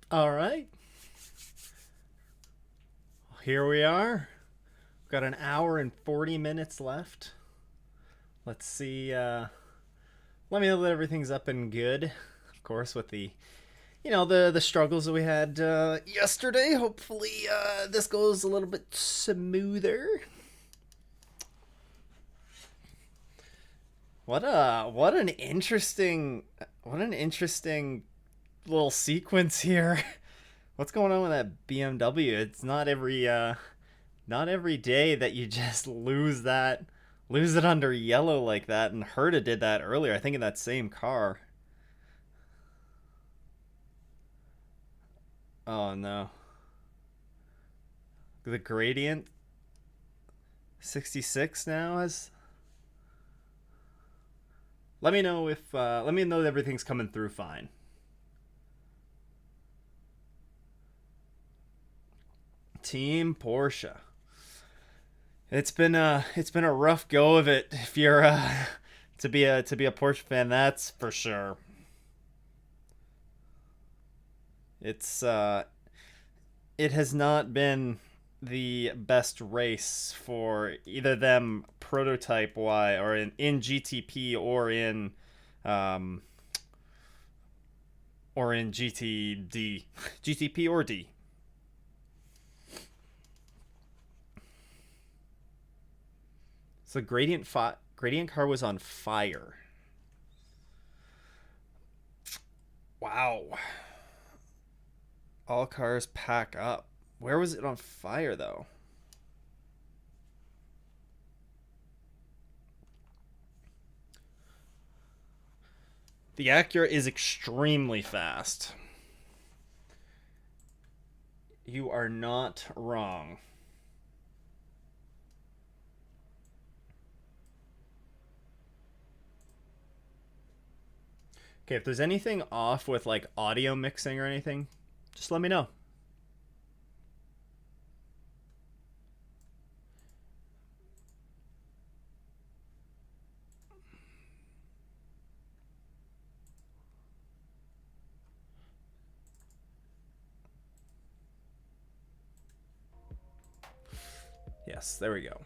All right, here we are. We've got an hour and 40 minutes left. Let's see. Let me know that everything's up and good. Of course, with the struggles that we had yesterday. Hopefully, this goes a little bit smoother. What an interesting little sequence here. What's going on with that BMW? It's not every day that you just lose it under yellow like that. And Herta did that earlier, I think, in that same car. Oh no, the gradient 66 now has. Let me know that everything's coming through fine. Team Porsche. It's been a rough go of it if you're to be a Porsche fan, that's for sure. It's it has not been the best race for either them prototype Y or in GTP um or in GTD. GTP or D. So gradient car was on fire. Wow. All cars pack up. Where was it on fire though? The Acura is extremely fast. You are not wrong. Okay, if there's anything off with like audio mixing or anything, just let me know. Yes, there we go.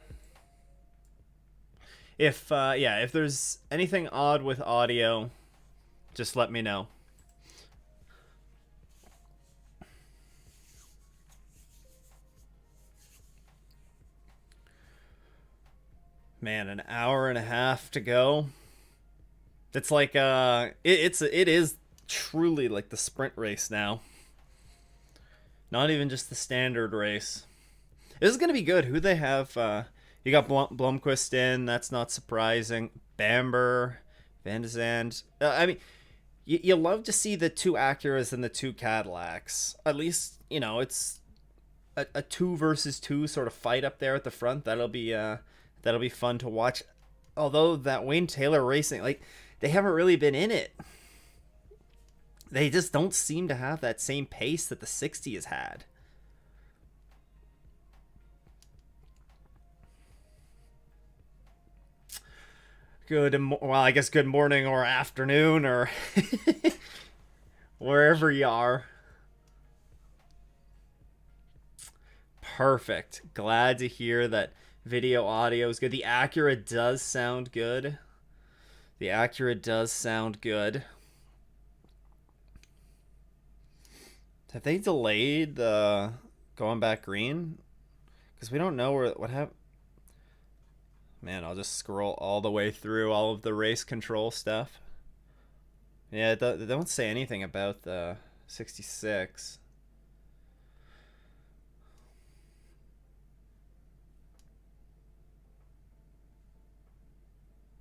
If there's anything odd with audio, just let me know. Man, an hour and a half to go. It's like it is truly like the sprint race now. Not even just the standard race. This is gonna be good. Who they have? You got Blomqvist in. That's not surprising. Bamber, Van de Zandt. I mean, you love to see the two Acuras and the two Cadillacs. At least it's a two versus two sort of fight up there at the front. That'll be fun to watch. Although that Wayne Taylor Racing, like, they haven't really been in it. They just don't seem to have that same pace that the 60 has had. Well, I guess good morning or afternoon or wherever you are. Perfect. Glad to hear that video audio is good. The Acura does sound good. The Acura does sound good. Have they delayed the going back green? Because we don't know what happened. Man, I'll just scroll all the way through all of the race control stuff. Yeah, they don't say anything about the 66.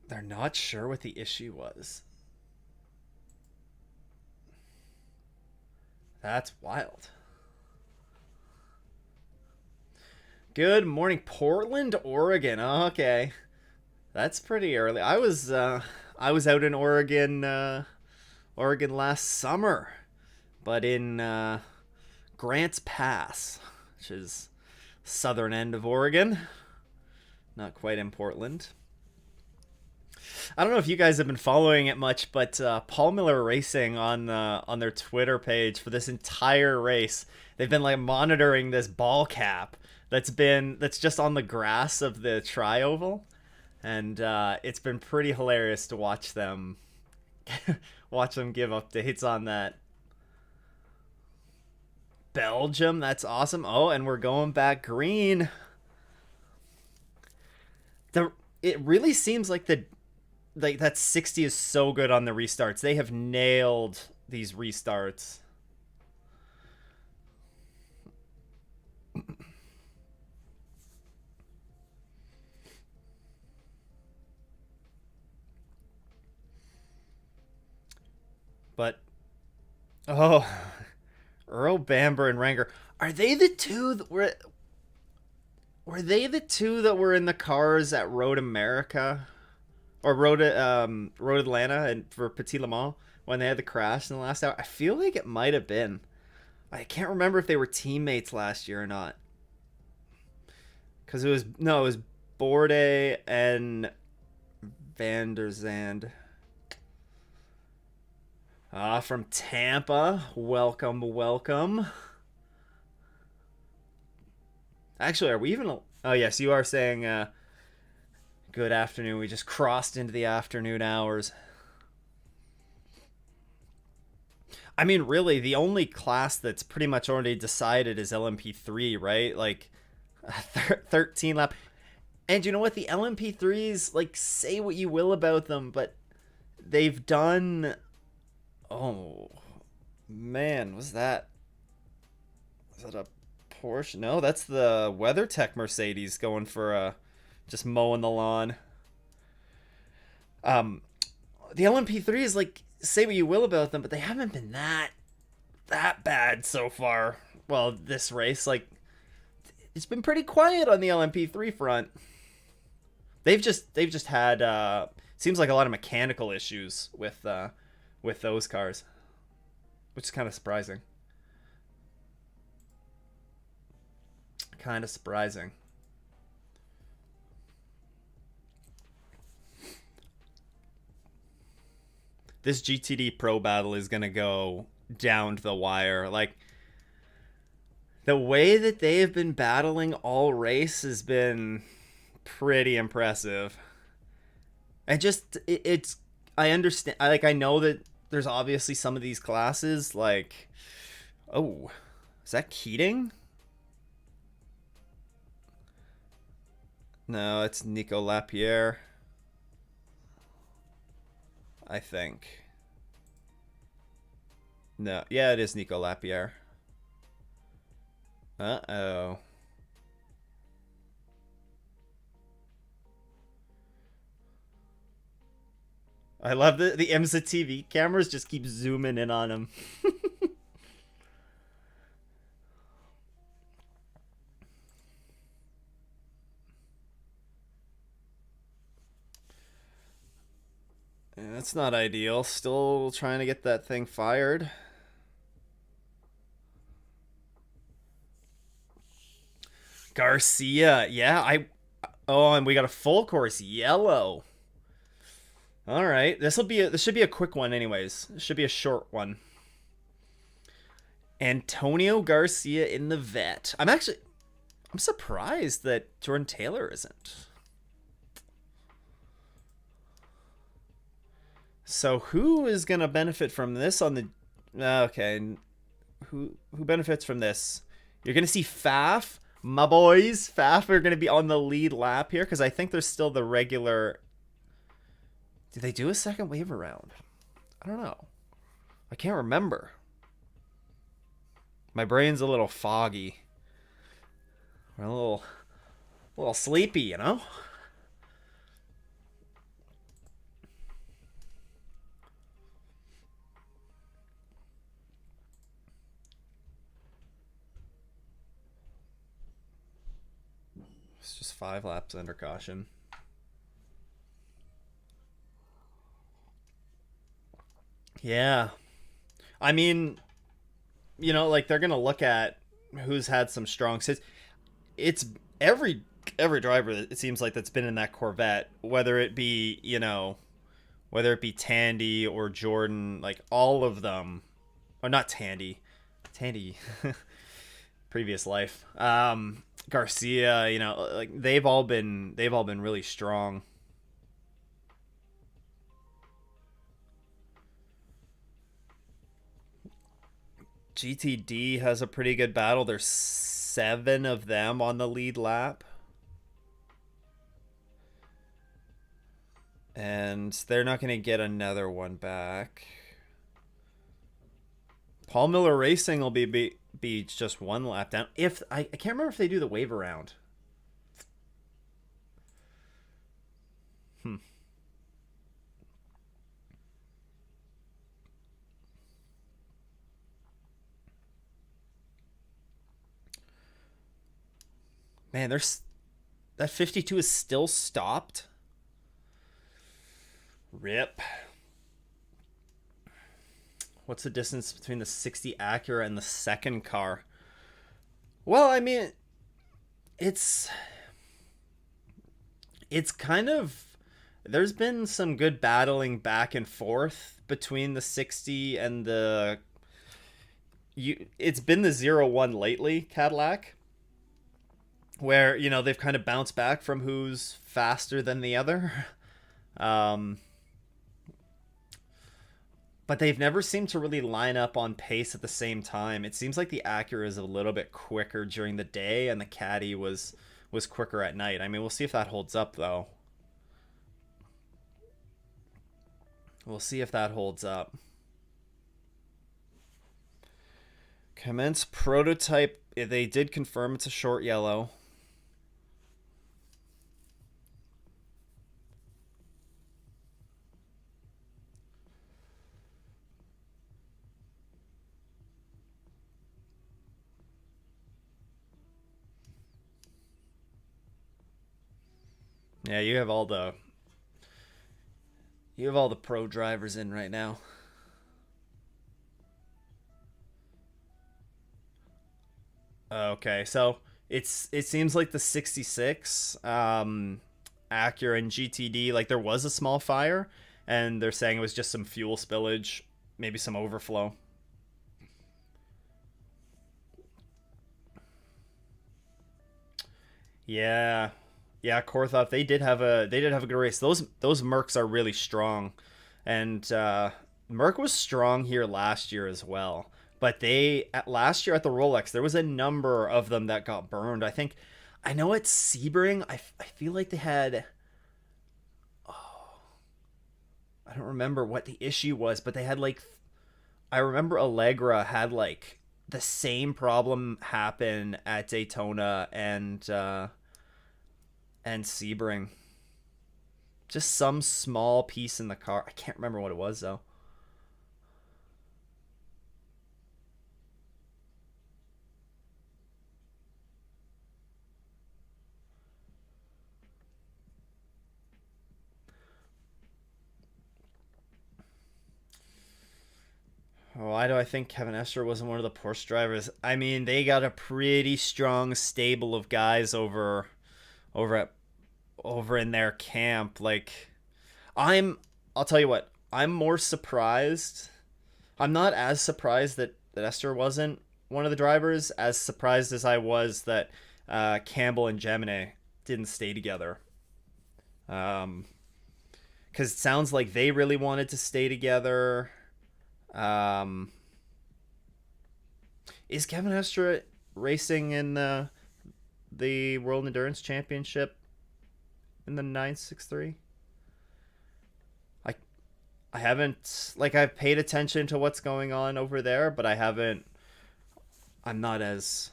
They're not sure what the issue was. That's wild. Good morning, Portland, Oregon. Okay, that's pretty early. I was out in Oregon last summer, but in Grants Pass, which is southern end of Oregon, not quite in Portland. I don't know if you guys have been following it much, but Paul Miller Racing on their Twitter page for this entire race, they've been like monitoring this ball cap that's just on the grass of the tri-oval, and it's been pretty hilarious to watch them watch them give updates on that. Belgium, that's awesome. Oh, and we're going back green. The it really seems like that 60 is so good on the restarts. They have nailed these restarts. But oh, Earl Bamber and Ranger, are they the two that were they the two that were in the cars at Road America or Road Atlanta and for Petit Le Mans when they had the crash in the last hour? I feel like it might have been. I can't remember if they were teammates last year or not. Because it was Bourdais and Van der Zand. From Tampa. Welcome, welcome. Actually, are we even... Oh, yes, you are saying good afternoon. We just crossed into the afternoon hours. I mean, really, the only class that's pretty much already decided is LMP3, right? Like, 13 lap. And you know what? The LMP3s, like, say what you will about them, but they've done... Oh, man, was that a Porsche? No, that's the WeatherTech Mercedes going for just mowing the lawn. The LMP3 is like, say what you will about them, but they haven't been that bad so far. Well, this race, like, it's been pretty quiet on the LMP3 front. They've just had seems like a lot of mechanical issues with those cars, which is kind of surprising. Kind of surprising. This GTD Pro battle is going to go down to the wire. Like, the way that they have been battling all race has been pretty impressive. And just, it's, I understand, I know that there's obviously some of these classes, like, oh, is that Keating? No, it's Nico Lapierre, I think. No, yeah, it is Nico Lapierre. Uh-oh. I love the IMSA TV cameras just keep zooming in on him. Yeah, that's not ideal. Still trying to get that thing fired. Garcia, yeah, oh, and we got a full course yellow. All right, this should be a quick one anyways. It should be a short one. Antonio Garcia in the vet. I'm surprised that Jordan Taylor isn't. So who is going to benefit from this on the okay, who benefits from this? You're going to see Faf, my boys. Faf are going to be on the lead lap here because I think there's still the regular. Did they do a second waiver round? I don't know. I can't remember. My brain's a little foggy. We're a little sleepy, you know? It's just 5 laps under caution. Yeah. I mean, you know, like they're going to look at who's had some strong sits. It's every driver, it seems like, that's been in that Corvette, whether it be, you know, whether it be Tandy or Jordan, like all of them, or not Tandy, Tandy, previous life. Garcia, you know, like they've all been really strong. GTD has a pretty good battle. There's 7 of them on the lead lap. And they're not going to get another one back. Paul Miller Racing will be just 1 lap down. If I can't remember if they do the wave around. Hmm. Man, there's that 52 is still stopped. Rip. What's the distance between the 60 Acura and the second car? Well, I mean, it's kind of, there's been some good battling back and forth between the 60 and the it's been the 0-1 lately, Cadillac, where, you know, they've kind of bounced back from who's faster than the other. Um, but they've never seemed to really line up on pace at the same time. It seems like the Acura is a little bit quicker during the day, and the Caddy was quicker at night. I mean, we'll see if that holds up, though. We'll see if that holds up. Commence prototype. They did confirm it's a short yellow. Yeah, you have all the pro drivers in right now. Okay, so it seems like the 66 Acura and GTD, like there was a small fire, and they're saying it was just some fuel spillage, maybe some overflow. Yeah. Yeah, Korthoff, they did have a good race. Those Mercs are really strong. And Merc was strong here last year as well. But last year at the Rolex, there was a number of them that got burned. I know at Sebring, I feel like they had, I don't remember what the issue was, but they had like, I remember Allegra had like the same problem happen at Daytona and Sebring. Just some small piece in the car. I can't remember what it was though. Why do I think Kevin Estre wasn't one of the Porsche drivers? I mean, they got a pretty strong stable of guys over at over in their camp. Like, I'm I'll tell you what, I'm more surprised. I'm not as surprised that Esther wasn't one of the drivers, as surprised as I was that Campbell and Gemini didn't stay together. Um, because it sounds like they really wanted to stay together. Um, is Kevin Estre racing in the World Endurance Championship in the 963? I I haven't, like, I've paid attention to what's going on over there, but I haven't. I'm not as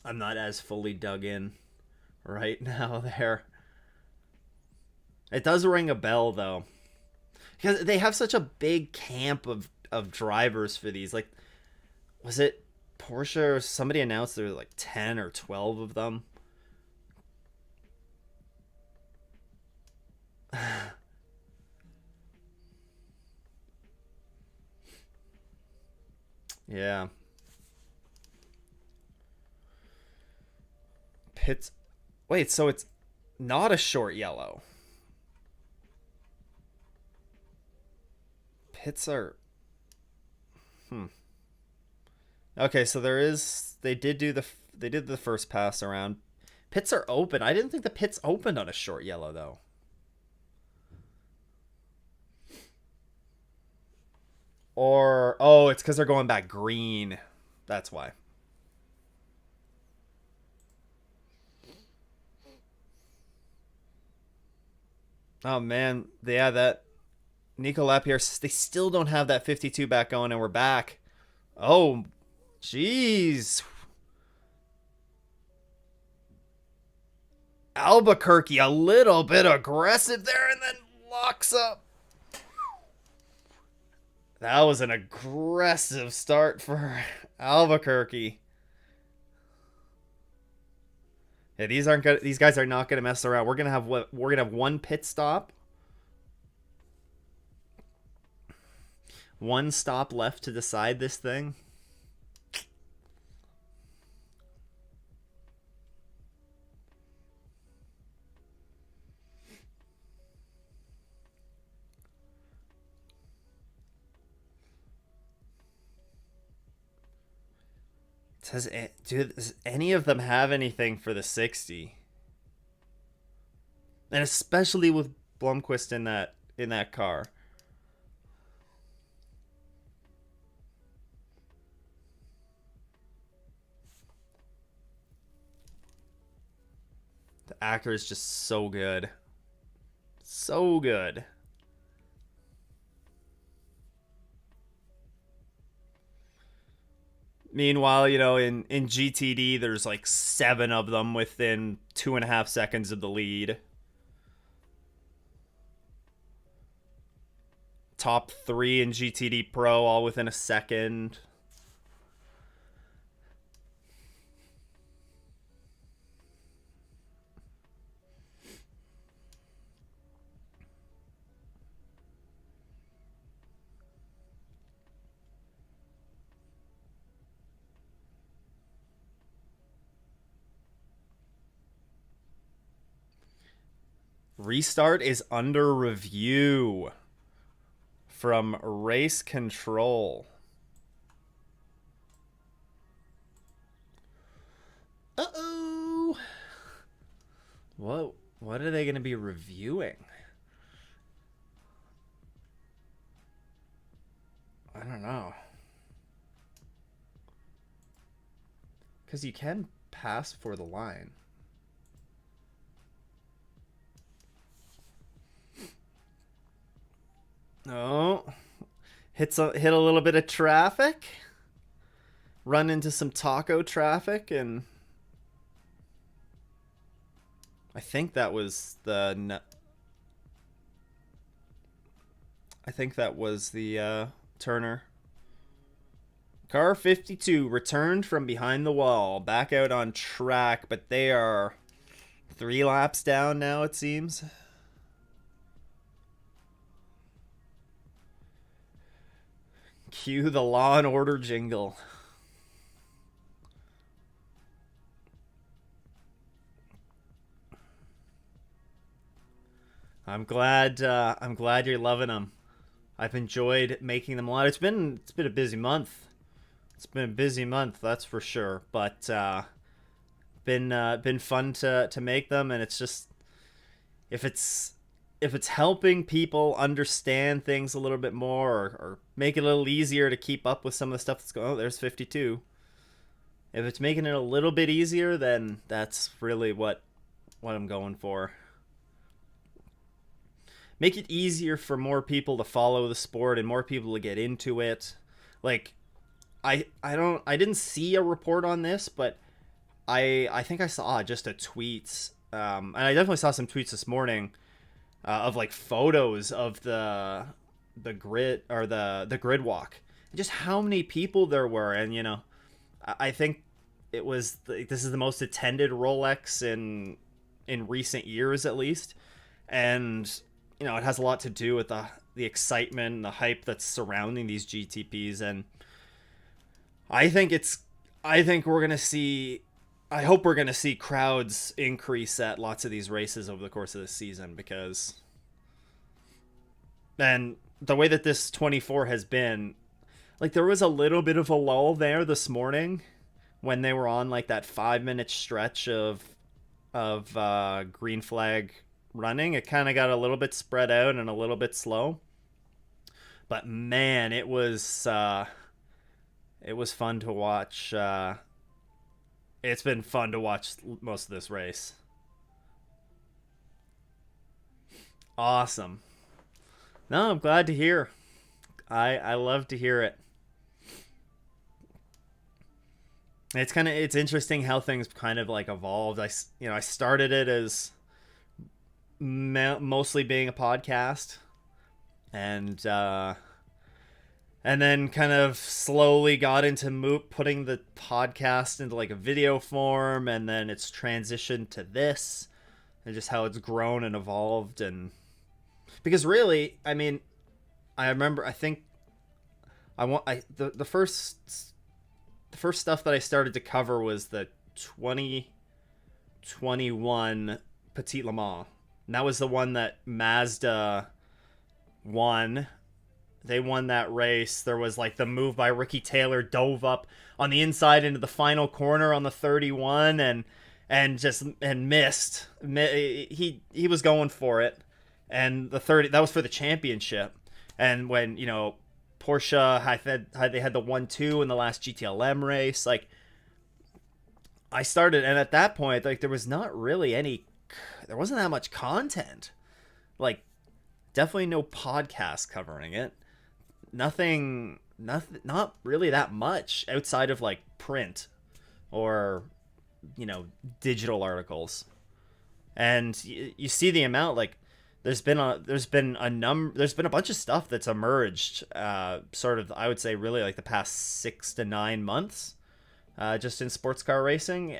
I'm not as fully dug in right now there. It does ring a bell though, because they have such a big camp of drivers for these. Like, was it Porsche or somebody announced there were like 10 or 12 of them? Yeah. Pits. Wait, so it's not a short yellow. Pits are... Hmm. Okay, so there is... They did do the... They did the first pass around. Pits are open. I didn't think the pits opened on a short yellow, though. Or... Oh, it's because they're going back green. That's why. Oh, man. Yeah, that... Nico Lapierre, they still don't have that 52 back going, and we're back. Oh, jeez. Albuquerque, a little bit aggressive there, and then locks up. That was an aggressive start for Albuquerque. Yeah, these aren't good. These guys are not going to mess around. We're gonna have one pit stop. One stop left to decide this thing. Does any of them have anything for the 60? And especially with Blomqvist in that car. The actor is just so good. So good. Meanwhile, you know, in GTD, there's like 7 of them within 2.5 seconds of the lead. Top 3 in GTD Pro, all within a second. Restart is under review from Race Control. Uh-oh. What are they going to be reviewing? I don't know. Because you can pass for the line. Oh, hit a little bit of traffic. Run into some taco traffic, and I think that was the. I think that was the Turner. Car 52 returned from behind the wall, back out on track, but they are 3 laps down now, it seems. Cue the Law and Order jingle. I'm glad you're loving them. I've enjoyed making them a lot. It's been a busy month. It's been a busy month, that's for sure. But been fun to make them, and it's just if it's helping people understand things a little bit more, or make it a little easier to keep up with some of the stuff that's going on. Oh, there's 52. If it's making it a little bit easier, then that's really what I'm going for. Make it easier for more people to follow the sport and more people to get into it. Like, I didn't see a report on this, but I think I saw just a tweet, and I definitely saw some tweets this morning of like photos of the grid, or the grid walk, and just how many people there were. And you know, I think it was this is the most attended Rolex in recent years, at least. And you know, it has a lot to do with the excitement and the hype that's surrounding these GTPs. And I think we're gonna see. I hope we're gonna see crowds increase at lots of these races over the course of the season, because And the way that this 24 has been, like there was a little bit of a lull there this morning when they were on like that 5 minute stretch of green flag running. It kind of got a little bit spread out and a little bit slow. But man, it was fun to watch. It's been fun to watch most of this race. Awesome. No, I'm glad to hear. I love to hear it. It's interesting how things kind of like evolved. I started it as mostly being a podcast, and and then kind of slowly got into putting the podcast into like a video form, and then it's transitioned to this, and just how it's grown and evolved. And because really, I mean, I remember, I think I want I the first stuff that I started to cover was the 2021 Petit Le Mans. And that was the one that Mazda won. They won that race. There was like the move by Ricky Taylor, dove up on the inside into the final corner on the 31 and missed. He was going for it. And the 30, that was for the championship. And when, Porsche they had the 1-2 in the last GTLM race, like I started, and at that point, like there wasn't that much content. Like definitely no podcast covering it. Nothing, not really that much outside of like print or digital articles. And you see the amount, like there's been a bunch of stuff that's emerged, sort of, I would say really like the past 6 to 9 months, just in the sports car racing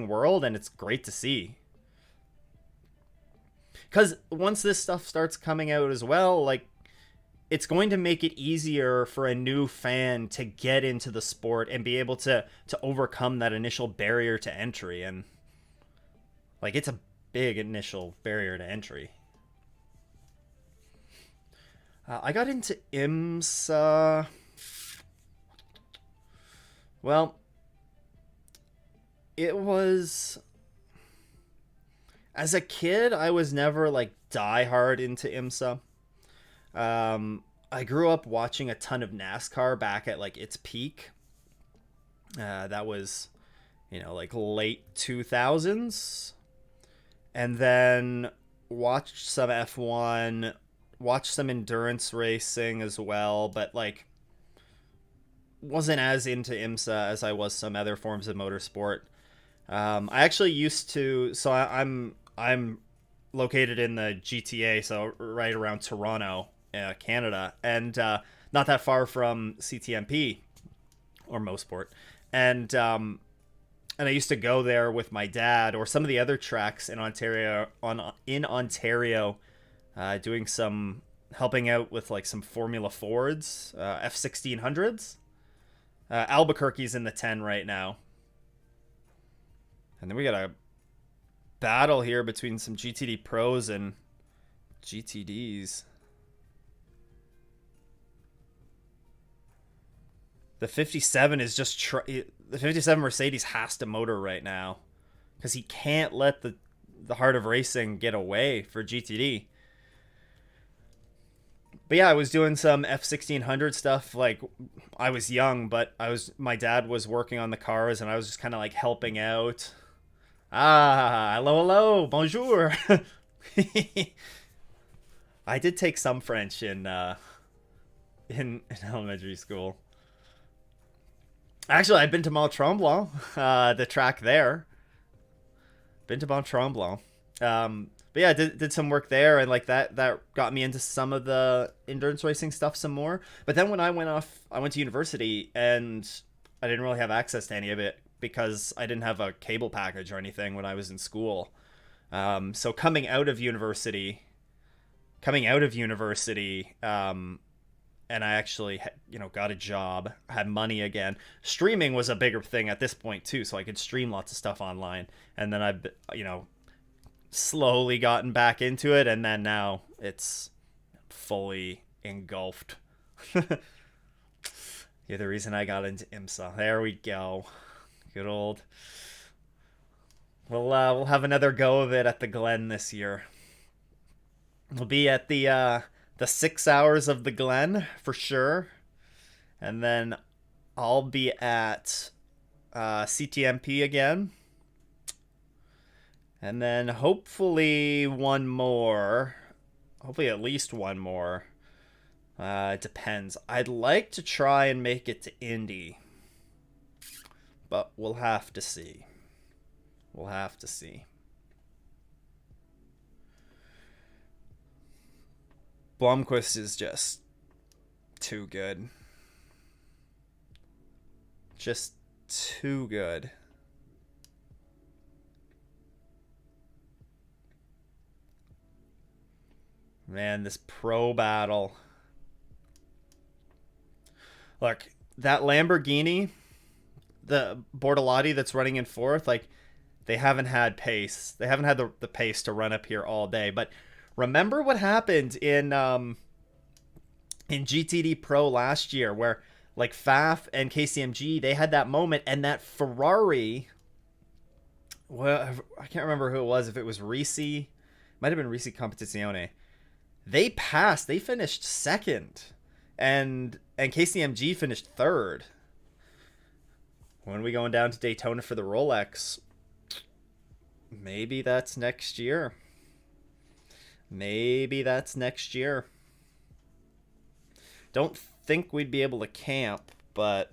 world, and it's great to see. Because once this stuff starts coming out as well, like it's going to make it easier for a new fan to get into the sport and be able to overcome that initial barrier to entry. And like it's a big initial barrier to entry. I got into IMSA. Well, it was, as a kid, I was never like diehard into IMSA. I grew up watching a ton of NASCAR back at like its peak. That was, like late 2000s. And then watched some F1, watched some endurance racing as well, but like wasn't as into IMSA as I was some other forms of motorsport. I actually used to, so I'm located in the GTA, so right around Toronto, Canada, and not that far from CTMP or Mosport, and I used to go there with my dad or some of the other tracks in Ontario, doing some, helping out with like some Formula Fords, F1600s. Albuquerque's in the 10 right now. And then we got a battle here between some GTD Pros and GTDs. The 57 is just the 57 Mercedes has to motor right now because he can't let the heart of racing get away for GTD. But yeah, I was doing some F1600 stuff. Like I was young, but my dad was working on the cars, and I was just kind of like helping out. Hello, bonjour. I did take some French in elementary school. Actually, I've been to Mont Tremblant, the track there. Been to Mont Tremblant. But yeah, I did some work there, and like that got me into some of the endurance racing stuff some more. But then when I went to university, and I didn't really have access to any of it because I didn't have a cable package or anything when I was in school. So coming out of university, and I actually, got a job, had money again. Streaming was a bigger thing at this point too, so I could stream lots of stuff online. And then I've, slowly gotten back into it, and then now it's fully engulfed. You're the reason I got into IMSA. There we go. Good old. We'll have another go of it at the Glen this year. We'll be at the 6 hours of the Glen for sure, and then I'll be at CTMP again, and then hopefully one more. Hopefully at least one more. It depends. I'd like to try and make it to Indy, but we'll have to see. We'll have to see. Blomqvist is just too good. Just too good. Man, this pro battle. Look, that Lamborghini, the Bortolotti that's running in fourth, like, they haven't had pace. They haven't had the pace to run up here all day. But remember what happened in GTD Pro last year, where like Faf and KCMG, they had that moment, and that Ferrari, well, I can't remember who it was, if it was Risi, might have been Risi Competizione. They passed. They finished second, and KCMG finished third. When are we going down to Daytona for the Rolex? Maybe that's next year. Maybe that's next year. Don't think we'd be able to camp, but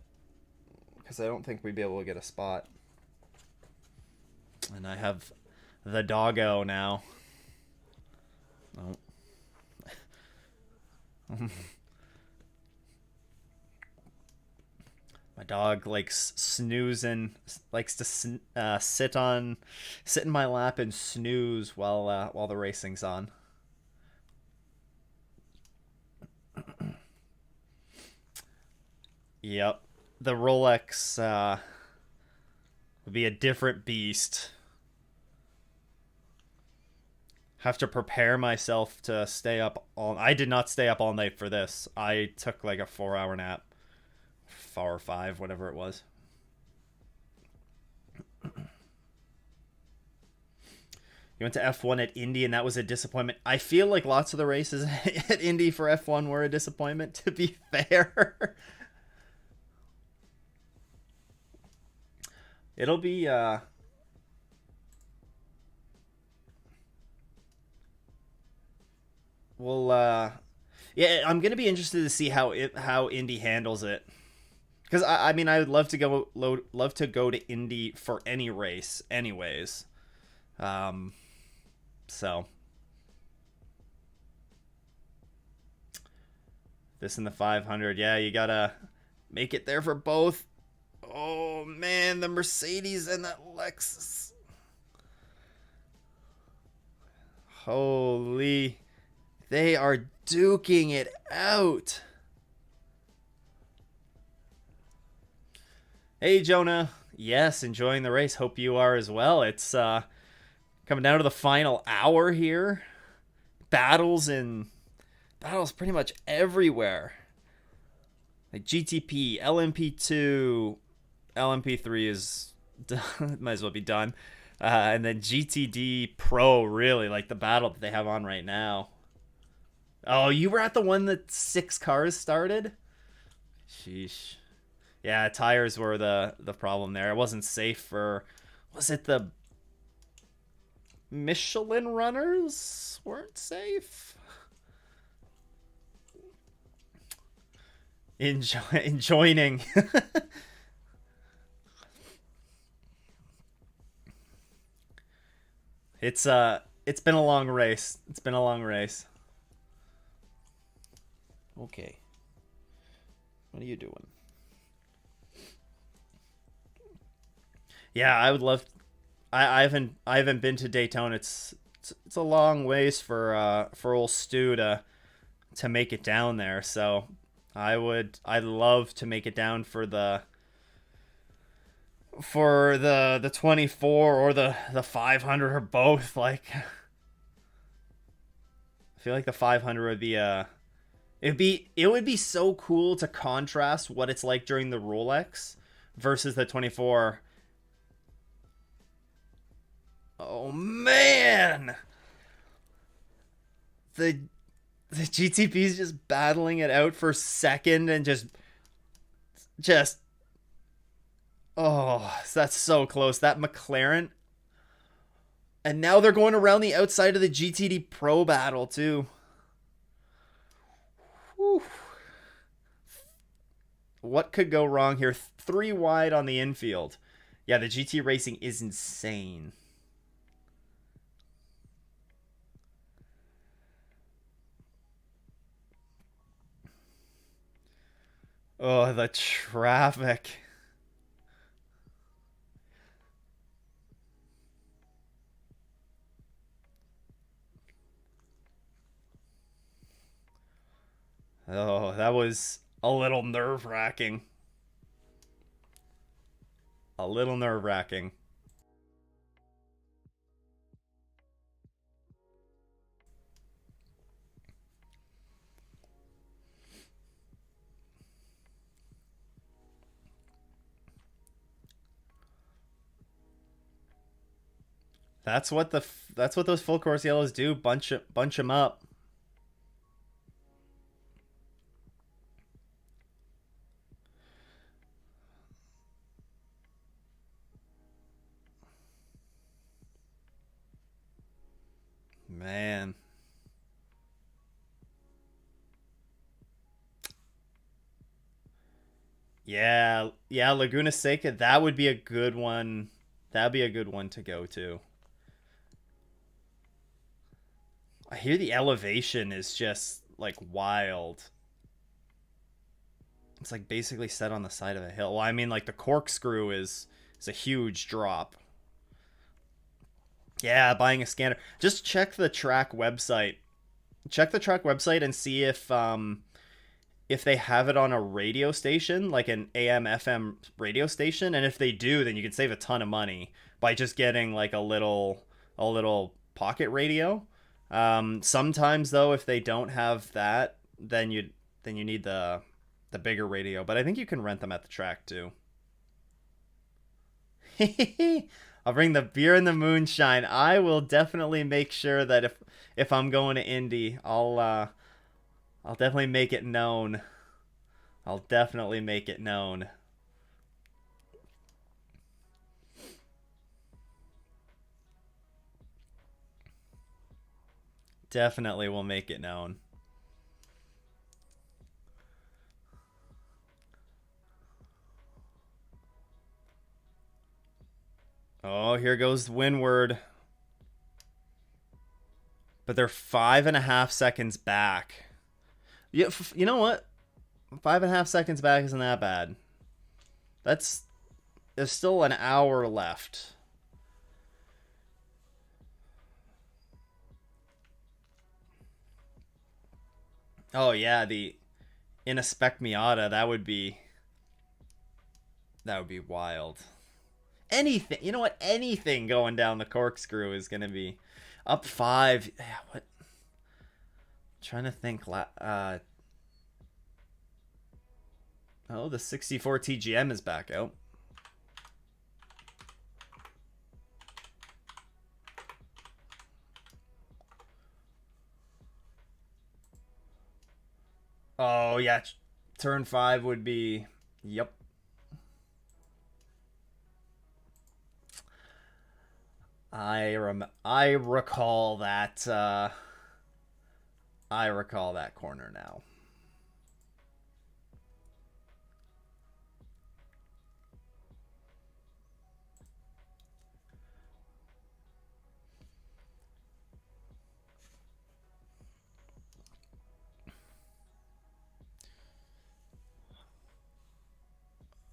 because I don't think we'd be able to get a spot. And I have the doggo now. Oh. My dog likes snoozing, likes to sit in my lap and snooze while the racing's on. Yep, the Rolex would be a different beast. Have to prepare myself to stay up all. I did not stay up all night for this. I took like a 4-hour nap. 4 or 5, whatever it was. You went to F1 at Indy, and that was a disappointment. I feel like lots of the races at Indy for F1 were a disappointment, to be fair. It'll be yeah, I'm gonna be interested to see how Indy handles it. Because I mean, I would love to go to Indy for any race, anyways. So this in the 500, yeah, you gotta make it there for both. Oh man, the Mercedes and that Lexus. Holy, they are duking it out. Hey, Jonah. Yes, enjoying the race. Hope you are as well. It's coming down to the final hour here. Battles pretty much everywhere. Like GTP, LMP2, LMP3 is done, might as well be done. And then GTD Pro, really, like the battle that they have on right now. Oh, you were at the one that 6 cars started? Sheesh. Yeah, tires were the problem there. It wasn't safe for... Was it the Michelin runners weren't safe? Enjoying. It's been a long race. It's been a long race. Okay. What are you doing? Yeah, I would love. I haven't been to Daytona. It's a long ways for old Stu to make it down there. So I'd love to make it down for the 24 or the 500 or both. Like, feel like the 500 would be it would be so cool to contrast what it's like during the Rolex versus the 24. Oh man. The GTP is just battling it out for second and just oh, that's so close. That McLaren. And now they're going around the outside of the GTD Pro battle too. Whew. What could go wrong here? 3 wide on the infield. Yeah, the GT racing is insane. Oh, the traffic. Oh, that was a little nerve-wracking. A little nerve-wracking. That's what those full course yellows do. Bunch them up. Man. Yeah, Laguna Seca, that would be a good one. That'd be a good one to go to. I hear the elevation is just like wild. It's like basically set on the side of a hill. Well, I mean like the corkscrew is a huge drop. Yeah, buying a scanner. Just check the track website. Check the track website and see if they have it on a radio station, like an AM FM radio station, and if they do, then you can save a ton of money by just getting like a little pocket radio. Sometimes though, if they don't have that, then you need the bigger radio. But I think you can rent them at the track too. I'll bring the beer and the moonshine. I will definitely make sure that if I'm going to Indy, I'll definitely make it known. I'll definitely make it known. Definitely will make it known. Oh, here goes Windward. But they're 5.5 seconds back. Yeah, you know what? 5.5 seconds back isn't that bad. That's There's still an hour left. Oh yeah, the in a spec Miata, that would be wild. Anything, you know what? Anything going down the corkscrew is gonna be up 5. Yeah, what? Trying to think. Oh, the 64 TGM is back out. Oh yeah, turn 5 would be. Yep. I recall that. I recall that corner now.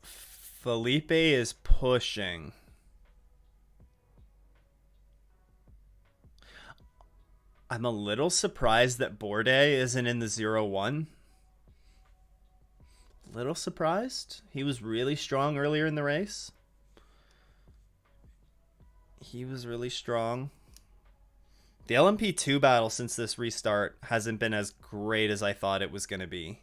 Felipe is pushing. I'm a little surprised that Bourdais isn't in the 0-1. Little surprised. He was really strong earlier in the race. He was really strong. The LMP2 battle since this restart hasn't been as great as I thought it was going to be.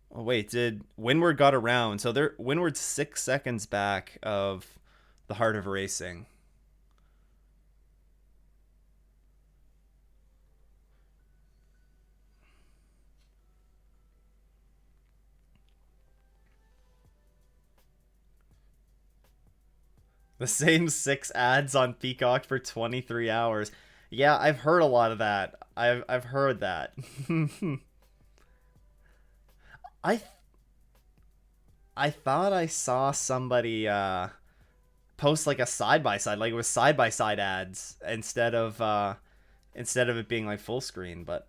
Oh wait, did Windward got around? So they're Windward's 6 seconds back of the Heart of Racing. The same 6 ads on Peacock for 23 hours. Yeah, I've heard a lot of that. I've heard that. I I thought I saw somebody post like a side by side, like it was side by side ads instead of it being like full screen, but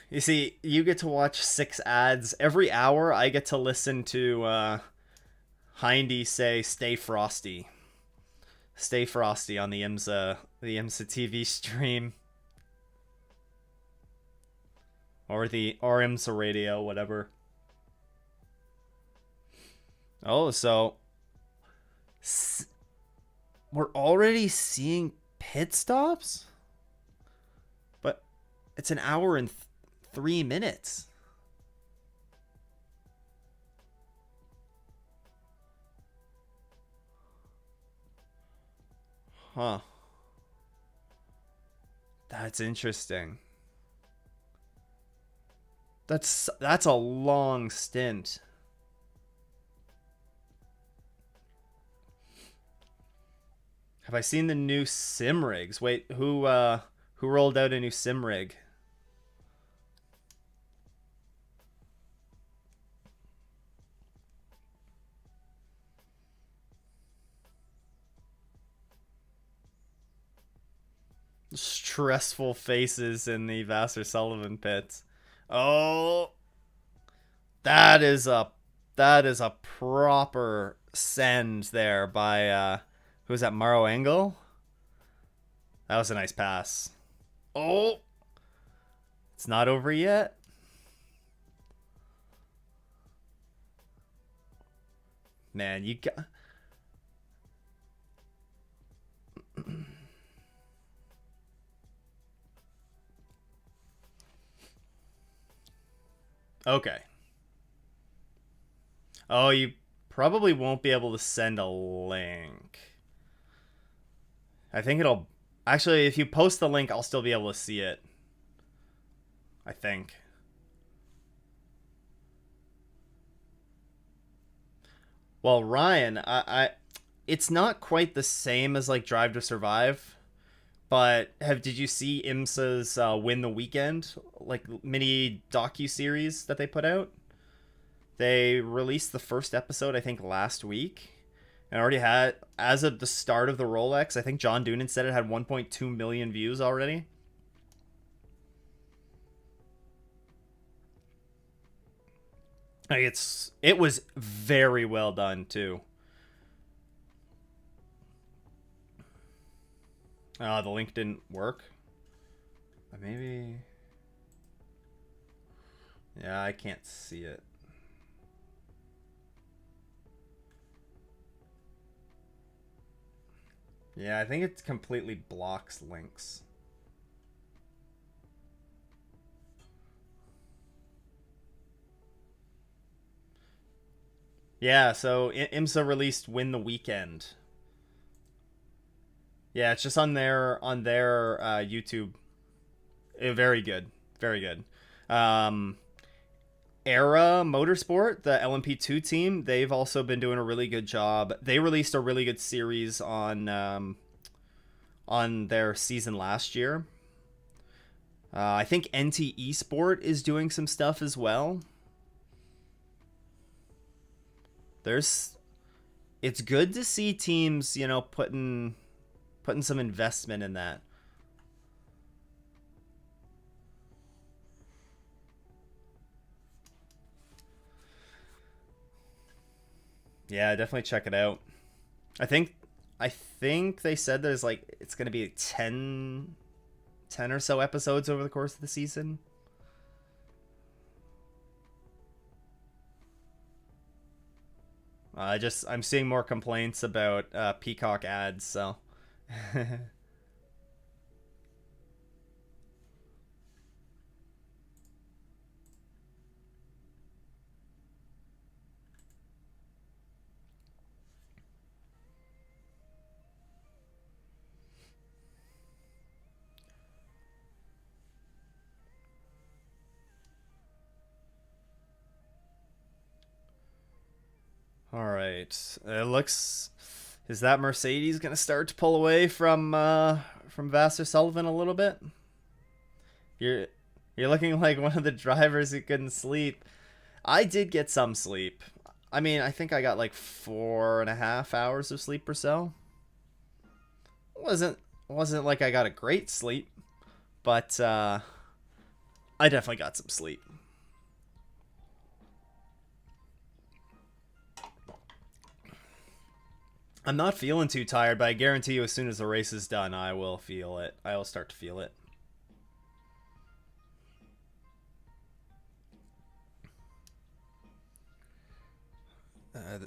you see, you get to watch 6 ads every hour. I get to listen to Hindy say "Stay Frosty." Stay Frosty on the IMSA TV stream or the IMSA radio, whatever. Oh, so we're already seeing pit stops, but it's an hour and 3 minutes. Huh. That's interesting. That's a long stint. Have I seen the new sim rigs? Wait, who rolled out a new sim rig? Stressful faces in the Vassar Sullivan pits. Oh, that is a that is a proper send there by who's that? Maro Engel. That was a nice pass. Oh, it's not over yet. Man, you got. Okay. Oh, you probably won't be able to send a link. I think it'll actually if you post the link, I'll still be able to see it. I think. Well, Ryan, I it's not quite the same as like Drive to Survive, but did you see IMSA's Win the Weekend like mini docu series that they put out? They released the first episode I think last week, and already had as of the start of the Rolex. I think John Doonan said it had 1.2 million views already. Like it was very well done too. The link didn't work. Maybe. Yeah, I can't see it. Yeah, I think it completely blocks links. Yeah, so IMSA released Win the Weekend. Yeah, it's just on their YouTube. Very good, very good. Um, Era Motorsport, the LMP2 team, they've also been doing a really good job. They released a really good series on their season last year. I think NT Esport is doing some stuff as well. There's, it's good to see teams, putting some investment in that. Yeah, definitely check it out. I think I think they said there's like it's gonna be 10 or so episodes over the course of the season. I'm seeing more complaints about Peacock ads, so all right. It looks is that Mercedes gonna start to pull away from Vassar Sullivan a little bit? You're you're looking like one of the drivers who couldn't sleep. I did get some sleep. I mean, I think I got like 4.5 hours of sleep or so. wasn't wasn't like I got a great sleep, but I definitely got some sleep. I'm not feeling too tired, but I guarantee you, as soon as the race is done, I will feel it. I will start to feel it. Uh,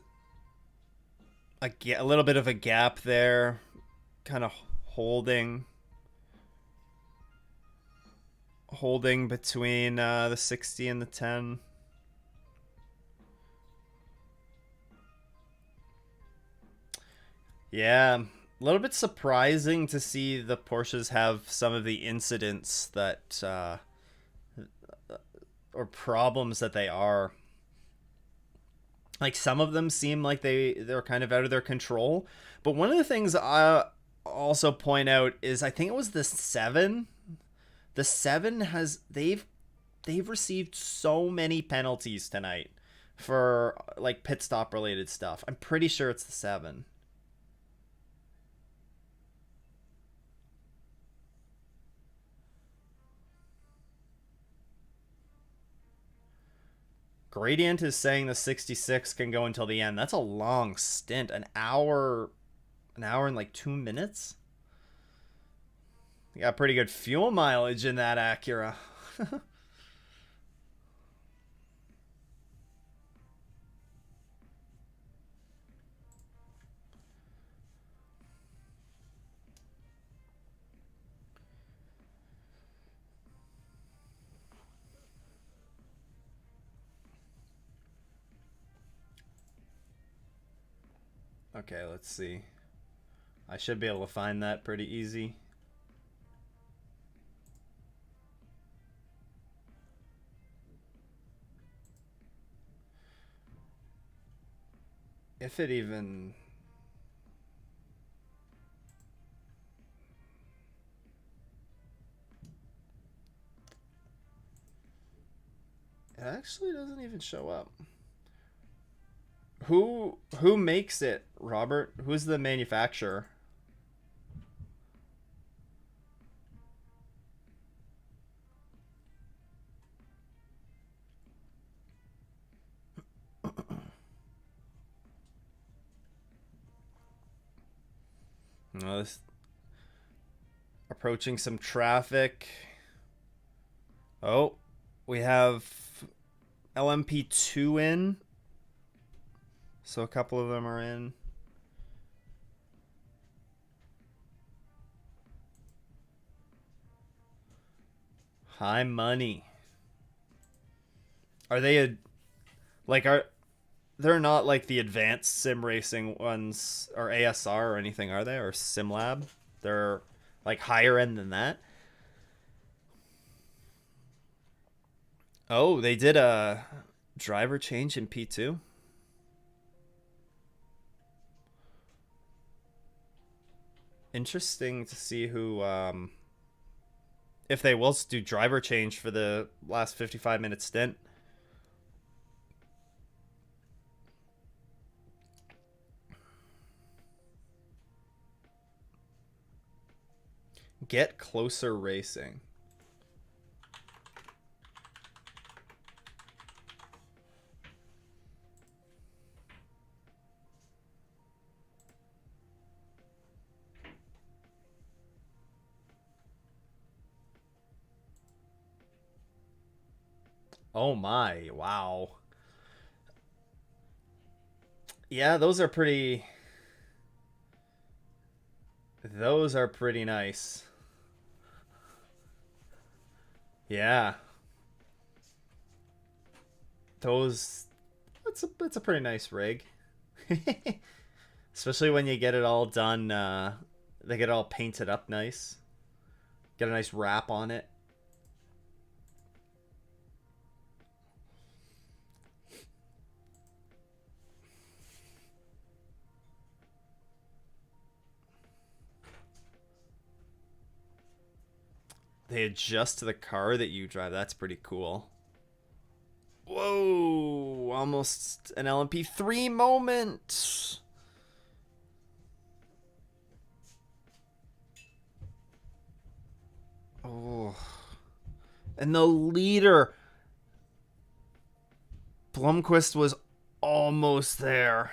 a little bit of a gap there, kind of holding holding between the 60 and the 10. Yeah, a little bit surprising to see the Porsches have some of the incidents that or problems that they are. Like some of them seem like they're kind of out of their control. But one of the things I also point out is I think it was the 7. The 7 has they've received so many penalties tonight for like pit stop related stuff. I'm pretty sure it's the 7. Gradient is saying the 66 can go until the end. That's a long stint. An hour and like 2 minutes. You got pretty good fuel mileage in that Acura. Okay, let's see. I should be able to find that pretty easy. If it even... It actually doesn't even show up. Who makes it, Robert? Who's the manufacturer? No, this approaching some traffic. Oh, we have LMP2 in. So a couple of them are in. High money. Are they a like are they're not like the advanced sim racing ones or ASR or anything, are they? Or SimLab? They're like higher end than that. Oh, they did a driver change in P2. Interesting to see who if they will do driver change for the last 55-minute stint. Get Closer Racing. Oh my, wow. Yeah, those are pretty. Those are pretty nice. Yeah, those. That's a pretty nice rig. Especially when you get it all done. They get it all painted up nice. Get a nice wrap on it. They adjust to the car that you drive. That's pretty cool. Whoa! Almost an LMP3 moment. Oh. And the leader. Blomqvist was almost there.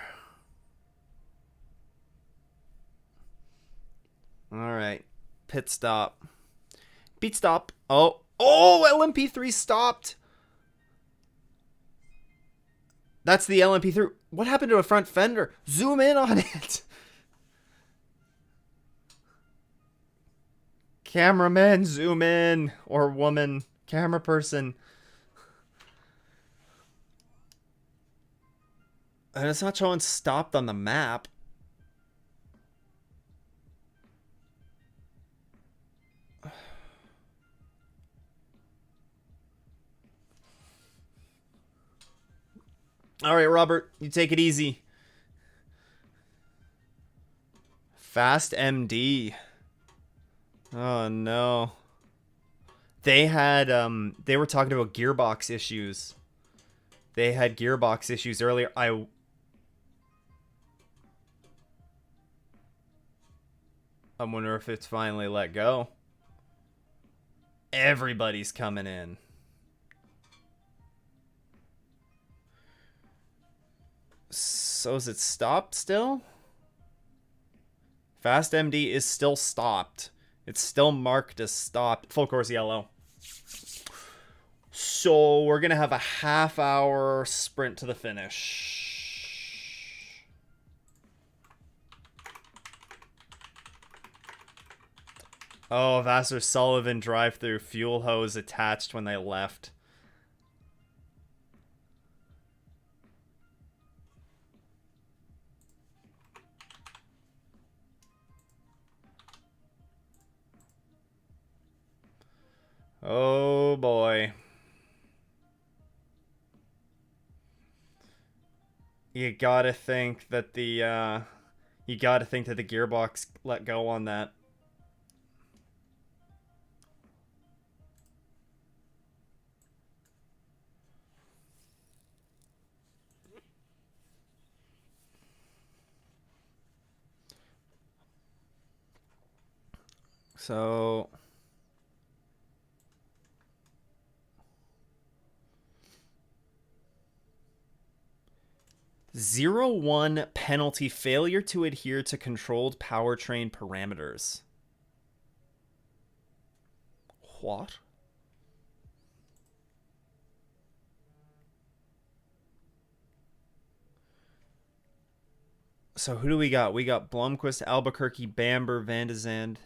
All right. Pit stop. Pit stop. Oh. Oh, LMP3 stopped. That's the LMP3. What happened to a front fender? Zoom in on it. Cameraman, zoom in. Or woman. Camera person. And it's not showing stopped on the map. All right, Robert, you take it easy. Fast MD. Oh no. They were talking about gearbox issues. They had gearbox issues earlier. I wonder if it's finally let go. Everybody's coming in. So is it stopped still? Fast MD is still stopped. It's still marked as stopped. Full course yellow. So we're going to have a half-hour sprint to the finish. Oh, Vassar Sullivan drive-through fuel hose attached when they left. Oh boy. You gotta think that the gearbox let go on that. So 0-1 penalty, failure to adhere to controlled powertrain parameters. What? So who do we got? We got Blomqvist, Albuquerque, Bamber, Van de Zand.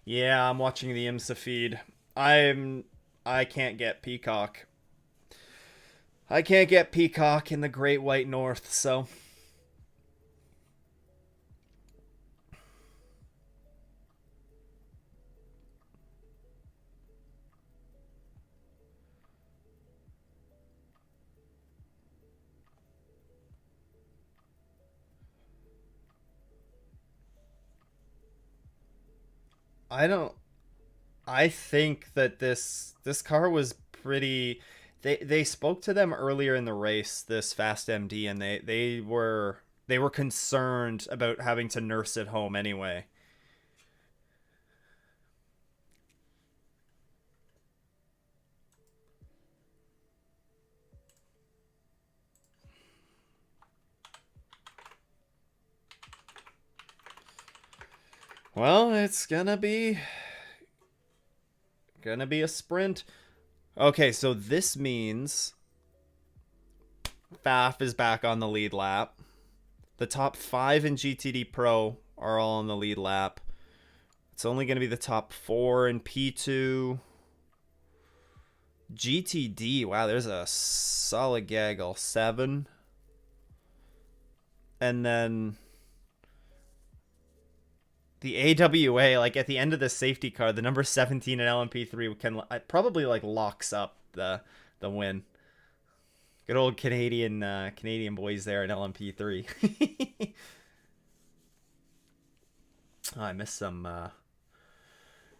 Yeah, I'm watching the IMSA feed. I can't get Peacock. I can't get Peacock in the Great White North, so I don't I think that this car was pretty. They spoke to them earlier in the race, this Fast MD, and they were concerned about having to nurse it home anyway. Well, it's gonna be a sprint. Okay, so this means Faf is back on the lead lap. The top 5 in GTD Pro are all on the lead lap. It's only going to be the top 4 in P2. GTD, wow, there's a solid gaggle. 7. And then the AWA, like at the end of the safety car, the number 17 in LMP3 can probably like locks up the win. Good old Canadian boys there in LMP3. Oh, I missed some.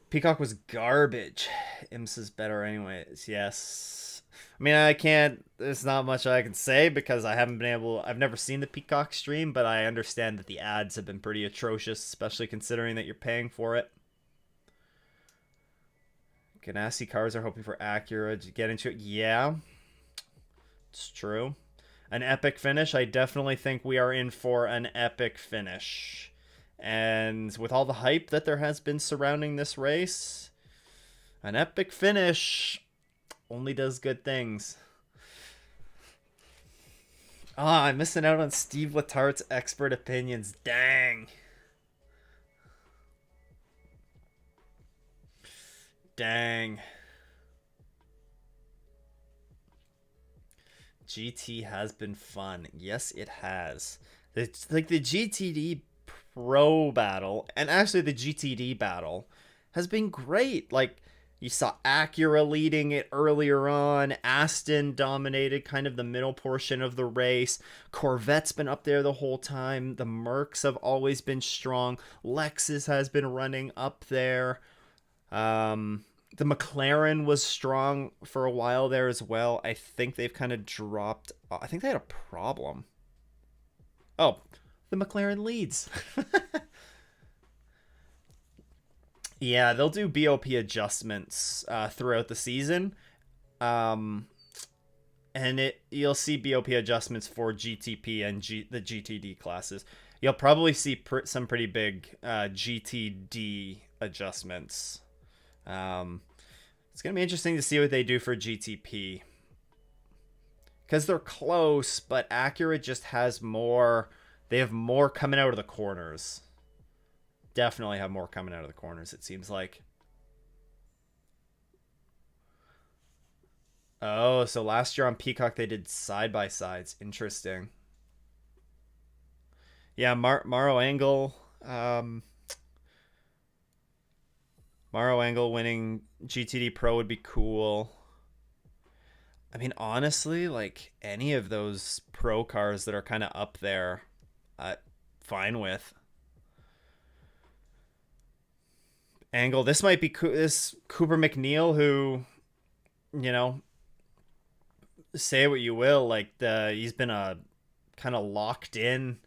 Peacock was garbage. Imps is better anyways. Yes. I mean, I can't. There's not much I can say because I haven't been able. I've never seen the Peacock stream, but I understand that the ads have been pretty atrocious, especially considering that you're paying for it. Ganassi cars are hoping for Acura to get into it. Yeah. It's true. An epic finish. I definitely think we are in for an epic finish. And with all the hype that there has been surrounding this race, an epic finish only does good things. Ah, I'm missing out on Steve Letart's expert opinions. Dang. Dang. GT has been fun. Yes, it has. It's like the GTD Pro battle, and actually the GTD battle, has been great. Like, you saw Acura leading it earlier on. Aston dominated kind of the middle portion of the race. Corvette's been up there the whole time. The Mercs have always been strong. Lexus has been running up there. The McLaren was strong for a while there as well. I think they've kind of dropped. I think they had a problem. Oh, the McLaren leads. Yeah, they'll do BOP adjustments throughout the season. And you'll see BOP adjustments for GTP and the GTD classes. You'll probably see some pretty big GTD adjustments. It's going to be interesting to see what they do for GTP. Because they're close, but Acura just has more. They have more coming out of the corners. Definitely have more coming out of the corners, it seems like. Oh, so last year on Peacock they did side-by-sides. Interesting. Yeah, Maro Angle. Maro Angle winning GTD Pro would be cool. I mean, honestly, like, any of those pro cars that are kind of up there, fine with. Angle, this might be this Cooper McNeil, who, you know, say what you will, like, he's been a kind of locked in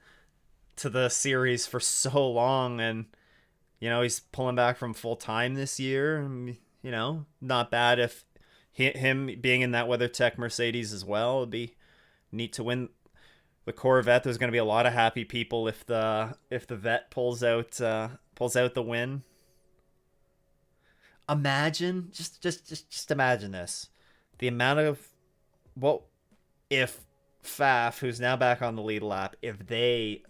to the series for so long, and you know, he's pulling back from full time this year. You know, not bad if him being in that WeatherTech Mercedes as well would be neat to win the Corvette. There's going to be a lot of happy people if the vet pulls out the win. Imagine, just imagine this: the amount of what if Faf, who's now back on the lead lap, if they,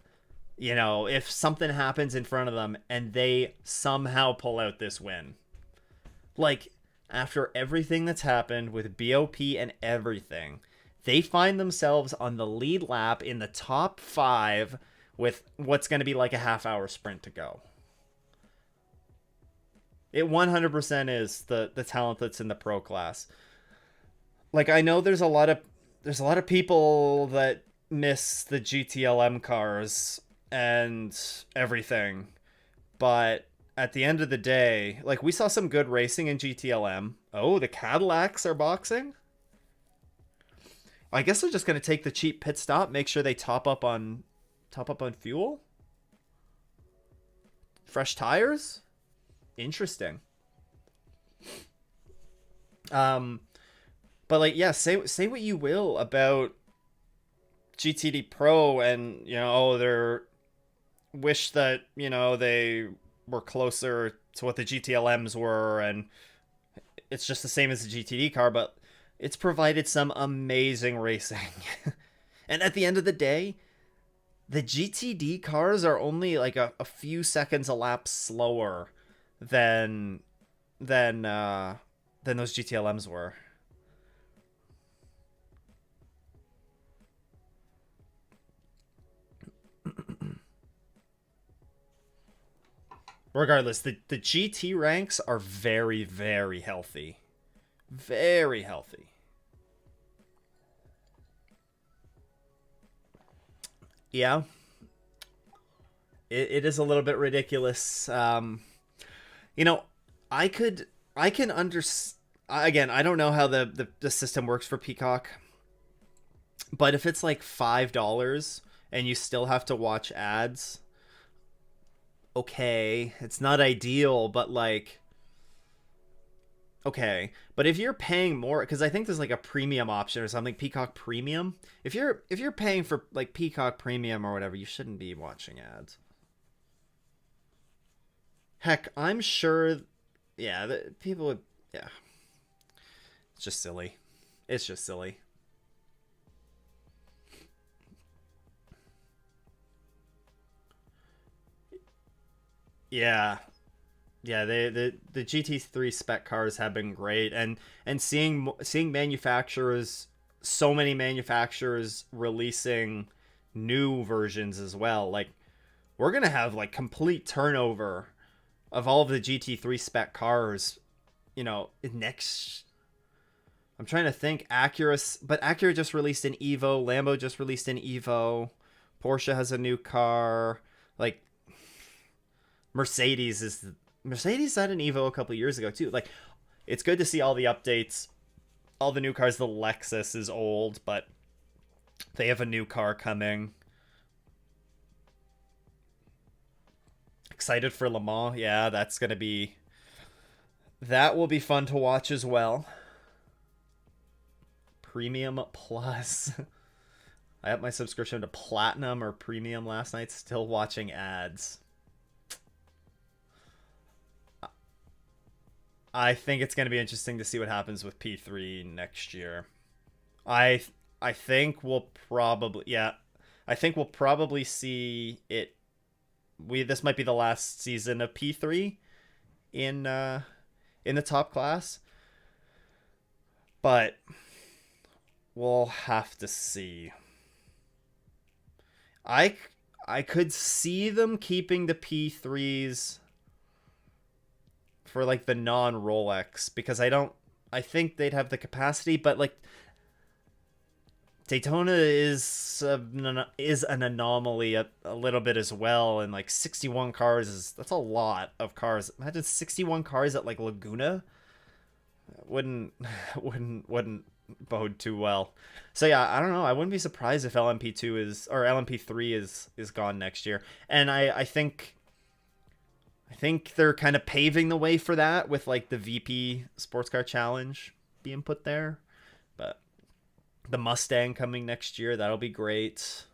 you know, if something happens in front of them and they somehow pull out this win. Like, after everything that's happened with BOP and everything, they find themselves on the lead lap in the top 5 with what's going to be like a half-hour sprint to go. It 100% is the talent that's in the pro class. Like, I know there's a lot of people that miss the GTLM cars and everything, but at the end of the day, like, we saw some good racing in GTLM. Oh, the Cadillacs are boxing. I guess they're just going to take the cheap pit stop, make sure they top up on fuel, fresh tires. Interesting. But like, yeah, say what you will about GTD Pro, and you know, they're wish that, you know, they were closer to what the GTLMs were, and it's just the same as the GTD car, but it's provided some amazing racing. And at the end of the day, the GTD cars are only like a few seconds a lap slower than than uh than those GTLMs were. Regardless, the GT ranks are very, very healthy. Very healthy. Yeah, it is a little bit ridiculous. You know, I could I can understand. Again, I don't know how the system works for Peacock, but if it's like $5 and you still have to watch ads, okay, it's not ideal, but like okay. But if you're paying more, because I think there's like a premium option or something, Peacock Premium. If you're paying for like Peacock Premium or whatever, you shouldn't be watching ads. Heck, I'm sure. Yeah, people would. Yeah, it's just silly. It's just silly. Yeah, yeah. The GT3 spec cars have been great, and seeing manufacturers, so many manufacturers releasing new versions as well. Like we're gonna have like complete turnover of all of the GT3 spec cars. Next. I'm trying to think. But Acura just released an Evo. Lambo just released an Evo. Porsche has a new car. Like Mercedes is Mercedes had an Evo a couple years ago too. Like it's good to see all the updates, all the new cars. The Lexus is old, but they have a new car coming. Excited for Le Mans. Yeah, that will be fun to watch as well. Premium Plus. I have my subscription to Platinum or Premium last night, still watching ads. I think it's going to be interesting to see what happens with P3 next year. I I think we'll probably yeah, I think we'll probably see it. We This might be the last season of P3 in in the top class, but we'll have to see. I I could see them keeping the P3s for like the non Rolex because I think they'd have the capacity, but like Daytona is an anomaly a little bit as well, and like 61 cars that's a lot of cars. Imagine 61 cars at like Laguna. Wouldn't wouldn't bode too well. So yeah, I don't know. I wouldn't be surprised if LMP2 is or LMP3 is gone next year. And I think they're kind of paving the way for that with like the VP Sports Car Challenge being put there. But the Mustang coming next year, that'll be great.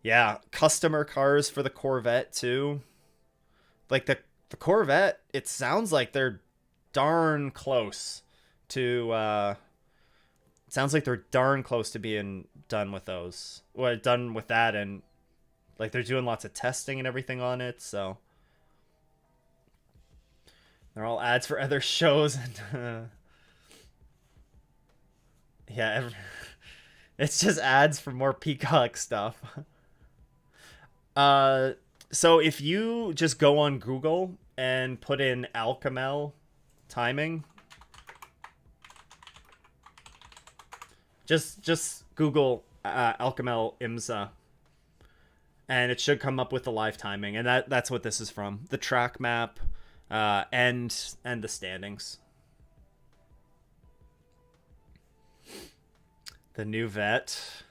Yeah, customer cars for the Corvette too. Like the Corvette, it sounds like they're darn close to sounds like they're darn close to being done with those. Well, done with that, and like they're doing lots of testing and everything on it, so they're all ads for other shows and yeah, it's just ads for more Peacock stuff. Uh so if you just go on Google and put in Alcamel timing, just Google Alcamel IMSA, and it should come up with the live timing, and that's what this is from. The track map, and the standings. The new vet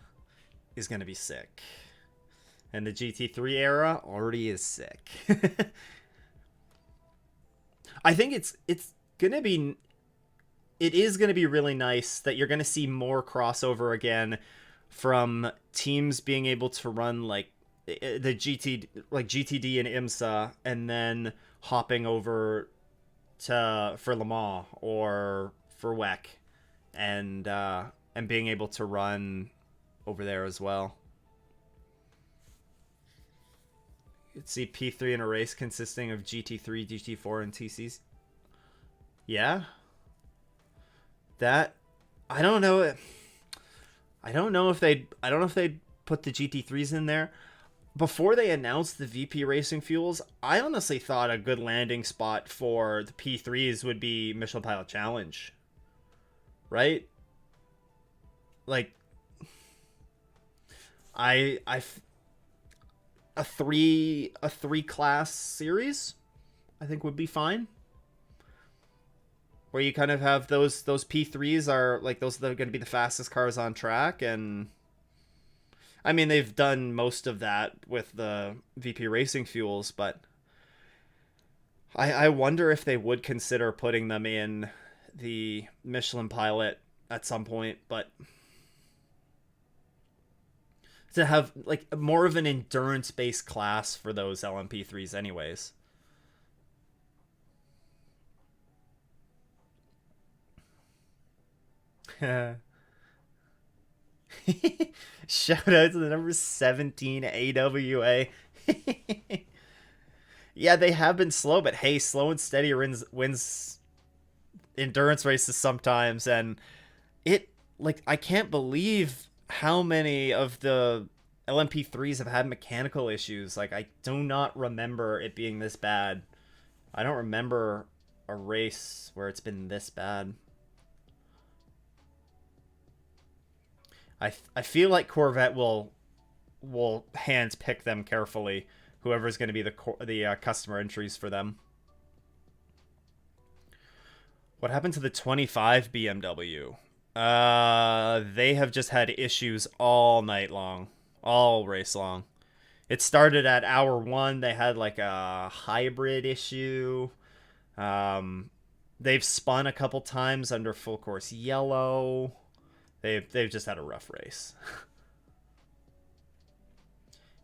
is gonna be sick, and the GT3 era already is sick. I think gonna be it is gonna be really nice that you're gonna see more crossover again from teams being able to run like the GT like GTD and IMSA, and then hopping over to for Le Mans or for WEC, and being able to run over there as well. You'd see P3 in a race consisting of GT3, GT4, and TCs. Yeah, that I don't know. I don't know if they'd put the GT3s in there. Before they announced the VP Racing fuels, I honestly thought a good landing spot for the P3s would be Michelin Pilot Challenge. Right? Like, I a three class series, I think would be fine. Where you kind of have those P3s are like those that are going to be the fastest cars on track, and I mean they've done most of that with the VP Racing fuels, but I wonder if they would consider putting them in the Michelin Pilot at some point, but to have like more of an endurance based class for those LMP3s anyways. Shout out to the number 17 AWA. Yeah, they have been slow, but hey, slow and steady wins endurance races sometimes, and it like I can't believe how many of the LMP3s have had mechanical issues. Like I do not remember it being this bad. I don't remember a race where it's been this bad. I feel like Corvette will hand pick them carefully. Whoever's going to be the customer entries for them. What happened to the 25 BMW? They have just had issues all night long, all race long. It started at hour 1. They had like a hybrid issue. They've spun a couple times under full course yellow. They've just had a rough race.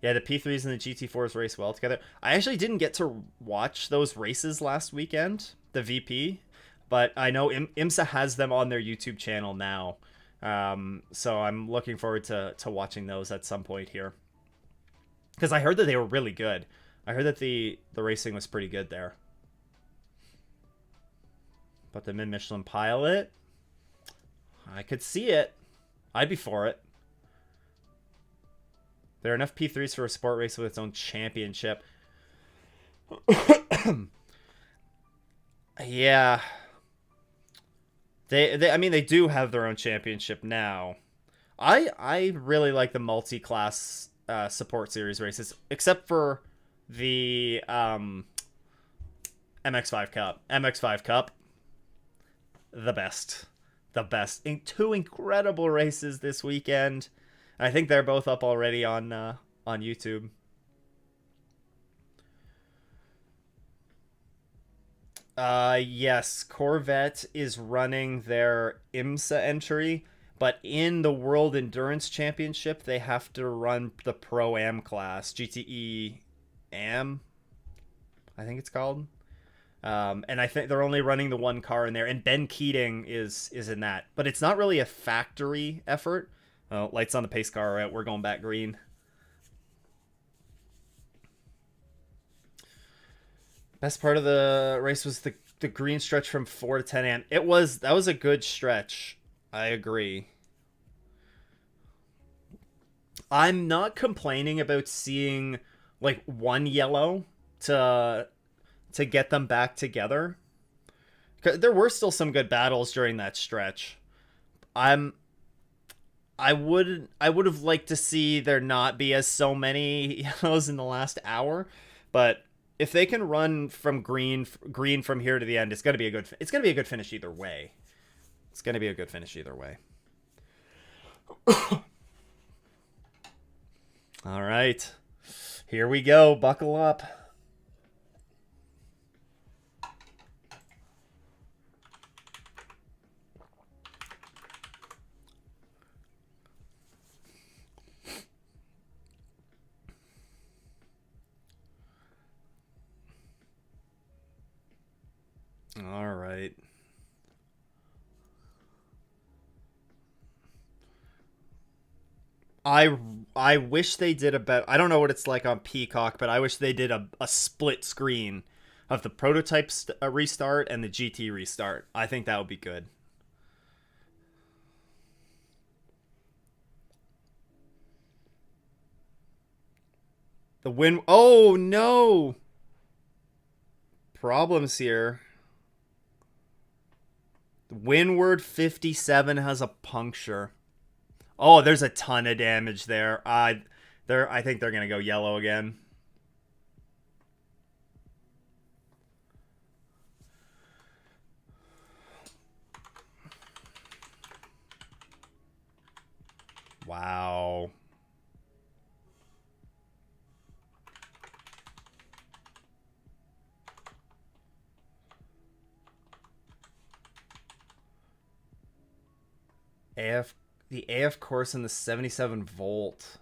Yeah, the P3s and the GT4s race well together. I actually didn't get to watch those races last weekend, the VP, but I know IMSA has them on their YouTube channel now. So I'm looking forward to watching those at some point here. Because I heard that they were really good. I heard that the racing was pretty good there. But the Michelin Pilot, I could see it. I'd be for it. There are enough P3s for a sport race with its own championship. Yeah. I mean, they do have their own championship now. I really like the multi-class support series races, except for the MX5 Cup. MX5 Cup, the best. The best. Two incredible races this weekend. I think they're both up already on YouTube. Yes, Corvette is running their IMSA entry, but in the World Endurance Championship, they have to run the Pro-Am class, GTE Am, I think it's called. And I think they're only running the one car in there, and Ben Keating is in that. But it's not really a factory effort. Lights on the pace car, right? We're going back green. Best part of the race was the green stretch from 4 to 10 a.m. That was a good stretch. I agree. I'm not complaining about seeing like one yellow to get them back together. There were still some good battles during that stretch. I would have liked to see there not be as so many yellows in the last hour, but if they can run from green from here to the end, it's gonna be a good finish either way. It's gonna be a good finish either way. All right, here we go. Buckle up. Right. I wish they did a better. I don't know what it's like on Peacock, but I wish they did a split screen of the prototype restart and the GT restart. I think that would be good. The win. Oh no! Problems here. The Windward 57 has a puncture. Oh, there's a ton of damage there. I think they're gonna go yellow again. Wow. AF the AF course in the 77 volt.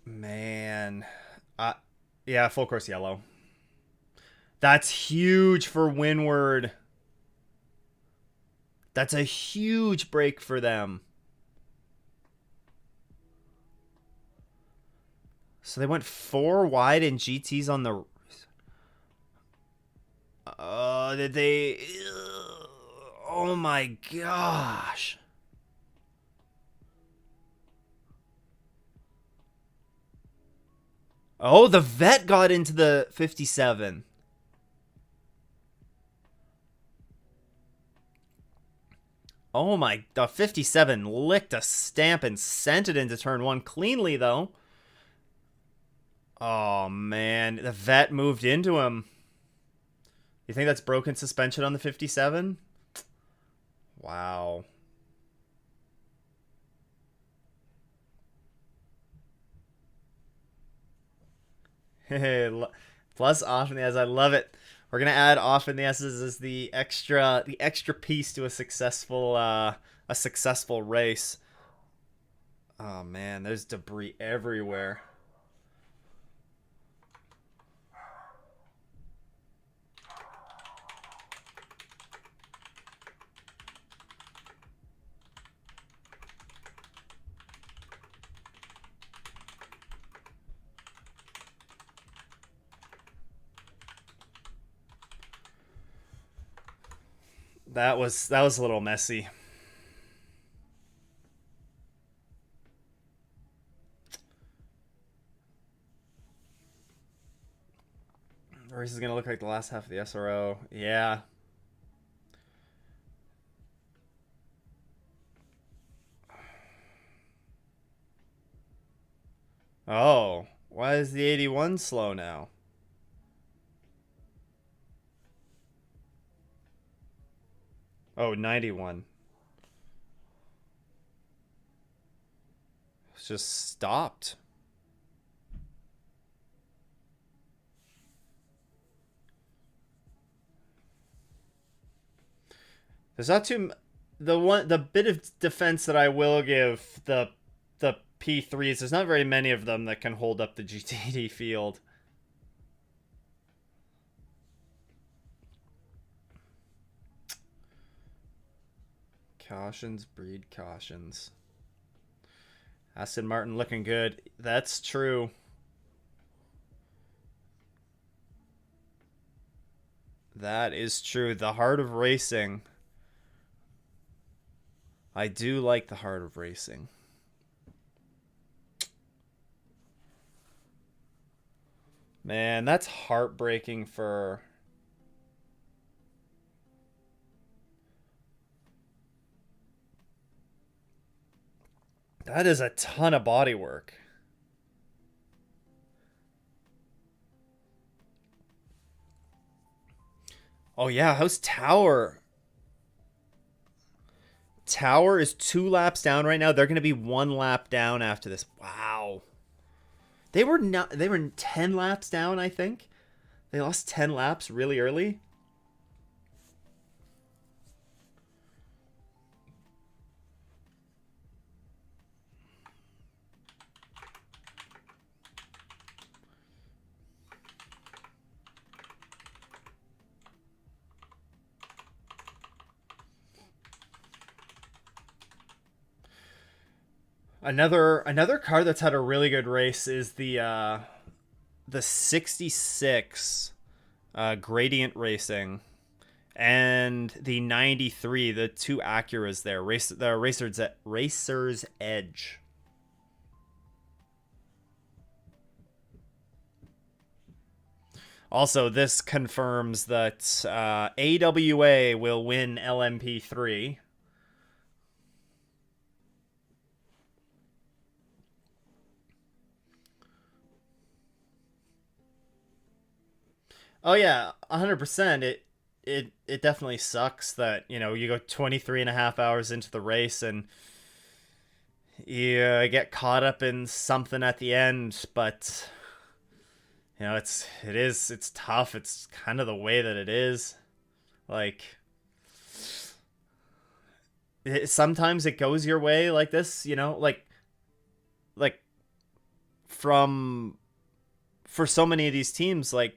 Man. Yeah, full course yellow. That's huge for Windward. That's a huge break for them. So they went 4 wide in GTs on the. Did they? Oh my gosh. Oh, the vet got into the 57. Oh my, the 57 licked a stamp and sent it into turn 1 cleanly, though. Oh man, the vet moved into him. You think that's broken suspension on the 57? Wow. Plus off in the S. I love it. We're gonna add off in the S's as the extra piece to a successful race. Oh man, there's debris everywhere. That was a little messy. The race is gonna look like the last half of the SRO. Yeah. Oh, why is the 81 slow now? Oh, 91. It's just stopped. There's not too the bit of defense that I will give the P3s. There's not very many of them that can hold up the GTD field. Cautions breed cautions. Aston Martin looking good. That's true. That is true. The heart of racing. I do like the heart of racing. Man, that's heartbreaking for... That is a ton of body work. Oh yeah, how's Tower? Tower is 2 laps down right now. They're going to be 1 lap down after this. Wow. They were 10 laps down, I think. They lost 10 laps really early. Another car that's had a really good race is the 66 Gradient Racing and the 93, the two Acuras there, Racer's Edge. Also, this confirms that AWA will win LMP3. Oh yeah, 100%. It definitely sucks that, you go 23 and a half hours into the race and you get caught up in something at the end, but it's tough. It's kind of the way that it is. Like sometimes it goes your way like this, like from for so many of these teams, like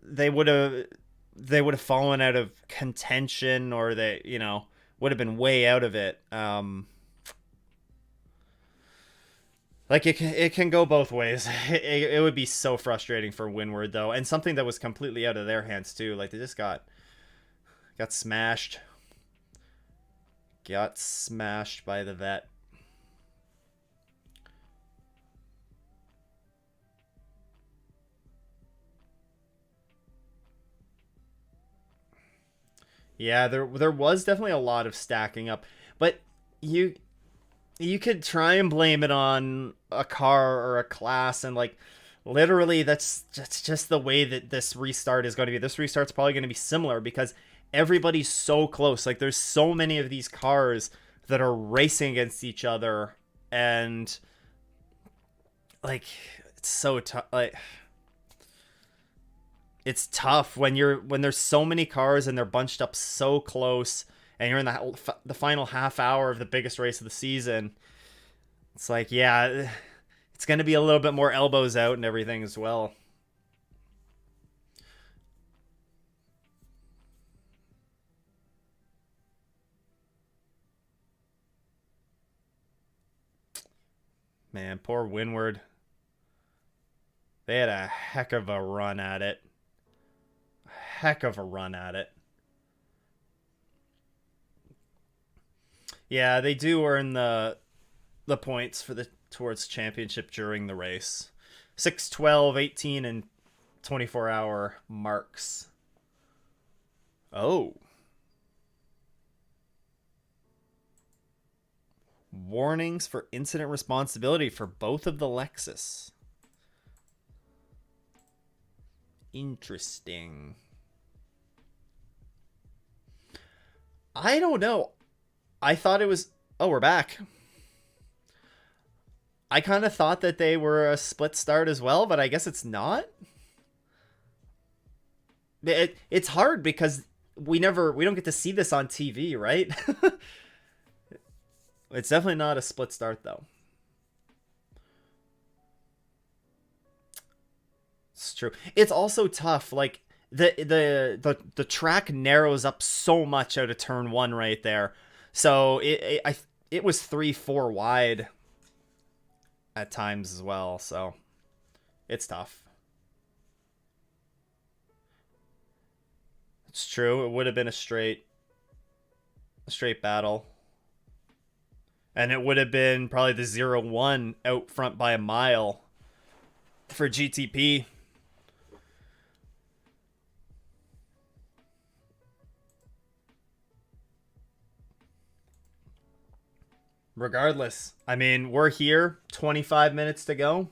they would have they would have fallen out of contention, or they would have been way out of it. Like it can go both ways. It would be so frustrating for Windward though, and something that was completely out of their hands too. Like they just got smashed, by the vet. Yeah, there was definitely a lot of stacking up, but you you could try and blame it on a car or a class, and like literally that's just the way that this restart is going to be. This restart's probably going to be similar because everybody's so close. Like there's so many of these cars that are racing against each other, and like it's so tough. Like it's tough when there's so many cars and they're bunched up so close, and you're in the final half hour of the biggest race of the season. It's like, yeah, it's going to be a little bit more elbows out and everything as well. Man, poor Windward. They had a heck of a run at it. Heck of a run at it. Yeah, they do earn the points for the towards championship during the race. 6, 12, 18, and 24-hour marks. Oh. Warnings for incident responsibility for both of the Lexus. Interesting. I don't know. I thought it was... Oh, we're back. I kind of thought that they were a split start as well, but I guess it's not. It's hard because we don't get to see this on TV, right? It's definitely not a split start though. It's true. It's also tough. Like the track narrows up so much out of turn one right there. So it was 3-4 wide at times as well. So it's tough. It's true. It would have been a straight battle. And it would have been probably the 0-1 out front by a mile for GTP. Regardless, I mean, we're here, 25 minutes to go.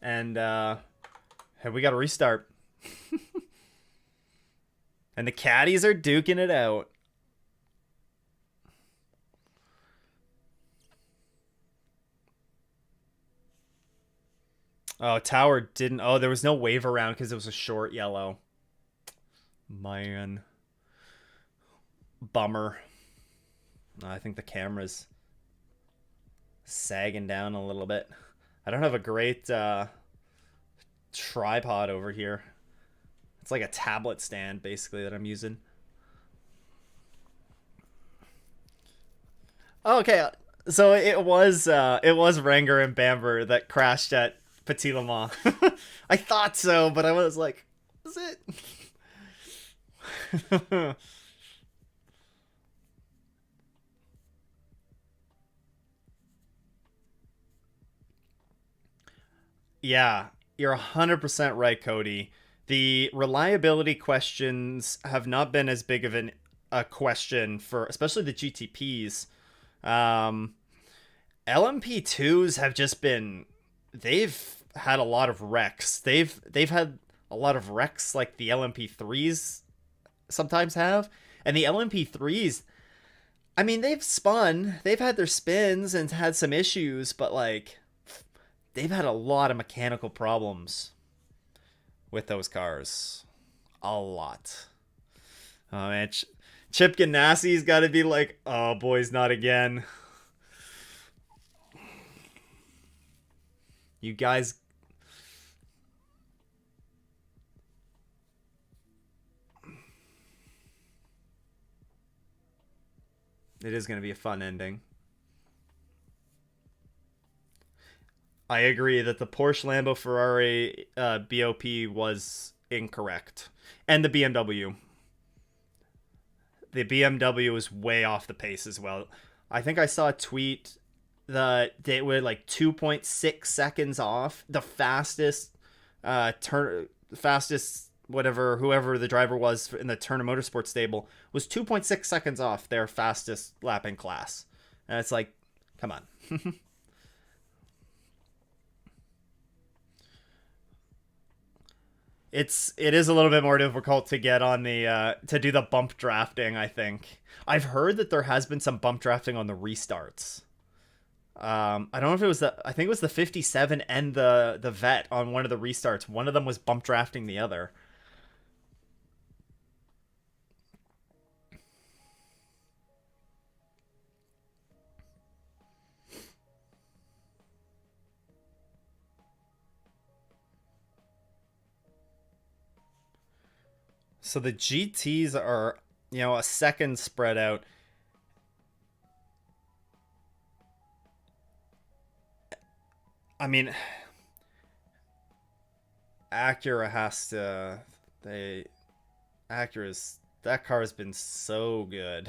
And we got to restart. And the caddies are duking it out. Oh, Tower didn't. Oh, there was no wave around because it was a short yellow. Man. Bummer. I think the camera's sagging down a little bit. I don't have a great tripod over here. It's like a tablet stand, basically, that I'm using. Okay, so it was Ranger and Bamber that crashed at Petit Le Mans. I thought so, but I was like, was it? Yeah, you're 100% right, Cody. The reliability questions have not been as big of a question for especially the GTPs. Um, LMP2s have just been they've had a lot of wrecks. They've had a lot of wrecks like the LMP3s sometimes have. And the LMP3s, I mean, they've spun, they've had their spins and had some issues, but like they've had a lot of mechanical problems with those cars. A lot. Oh man, Chip Ganassi's got to be like, oh boys, not again. You guys, it is going to be a fun ending. I agree that the Porsche Lambo Ferrari BOP was incorrect, and the BMW. The BMW was way off the pace as well. I think I saw a tweet that they were like 2.6 seconds off the fastest whatever whoever the driver was in the Turner Motorsports stable was 2.6 seconds off their fastest lap in class. And it's like, come on. It is a little bit more difficult to get on the to do the bump drafting, I think. I've heard that there has been some bump drafting on the restarts. I don't know if it was I think it was the 57 and the vet on one of the restarts. One of them was bump drafting the other. So the GTs are, a second spread out. I mean, Acura has to they Acura's that car has been so good.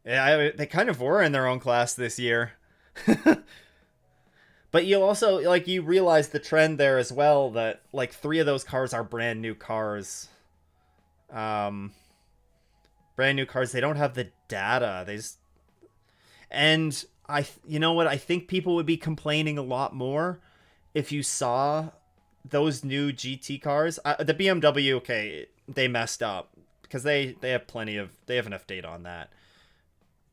Yeah, they kind of were in their own class this year. But you also like you realize the trend there as well that like three of those cars are brand new cars. Um Brand new cars, they don't have the data. And you know what? I think people would be complaining a lot more if you saw those new GT cars. The BMW, okay, they messed up because they have enough data on that.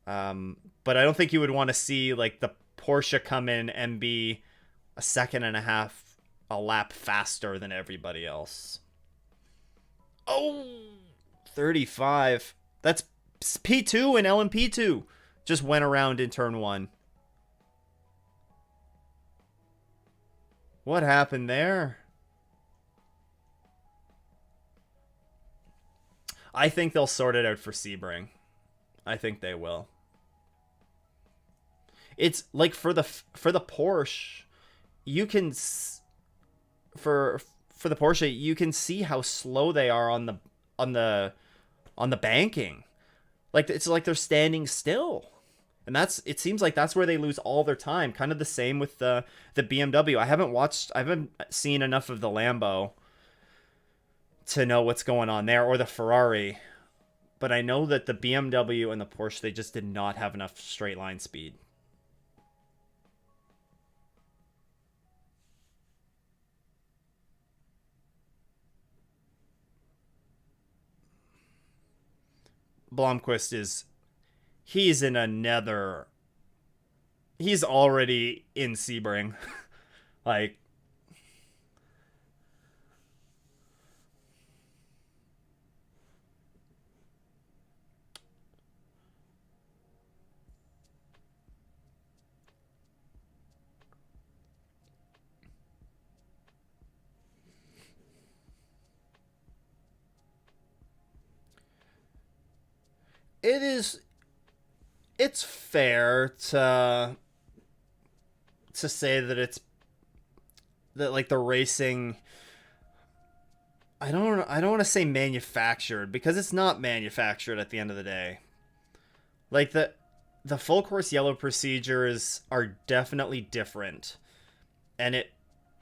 But I don't think you would want to see like the Porsche come in and be a second and a half a lap faster than everybody else. Oh, 35. That's P2 and LMP2 just went around in turn one. What happened there? I think they'll sort it out for Sebring. I think they will. It's like for the Porsche, you can for for the Porsche, you can see how slow they are on the on the banking. Like it's like they're standing still. And it seems like that's where they lose all their time. Kind of the same with the BMW. I haven't seen enough of the Lambo to know what's going on there or the Ferrari. But I know that the BMW and the Porsche, they just did not have enough straight line speed. Blomqvist he's in another he's already in Sebring. Like, it is it's fair to say that it's that like the racing. I don't want to say manufactured because it's not manufactured at the end of the day. Like the full course yellow procedures are definitely different, and it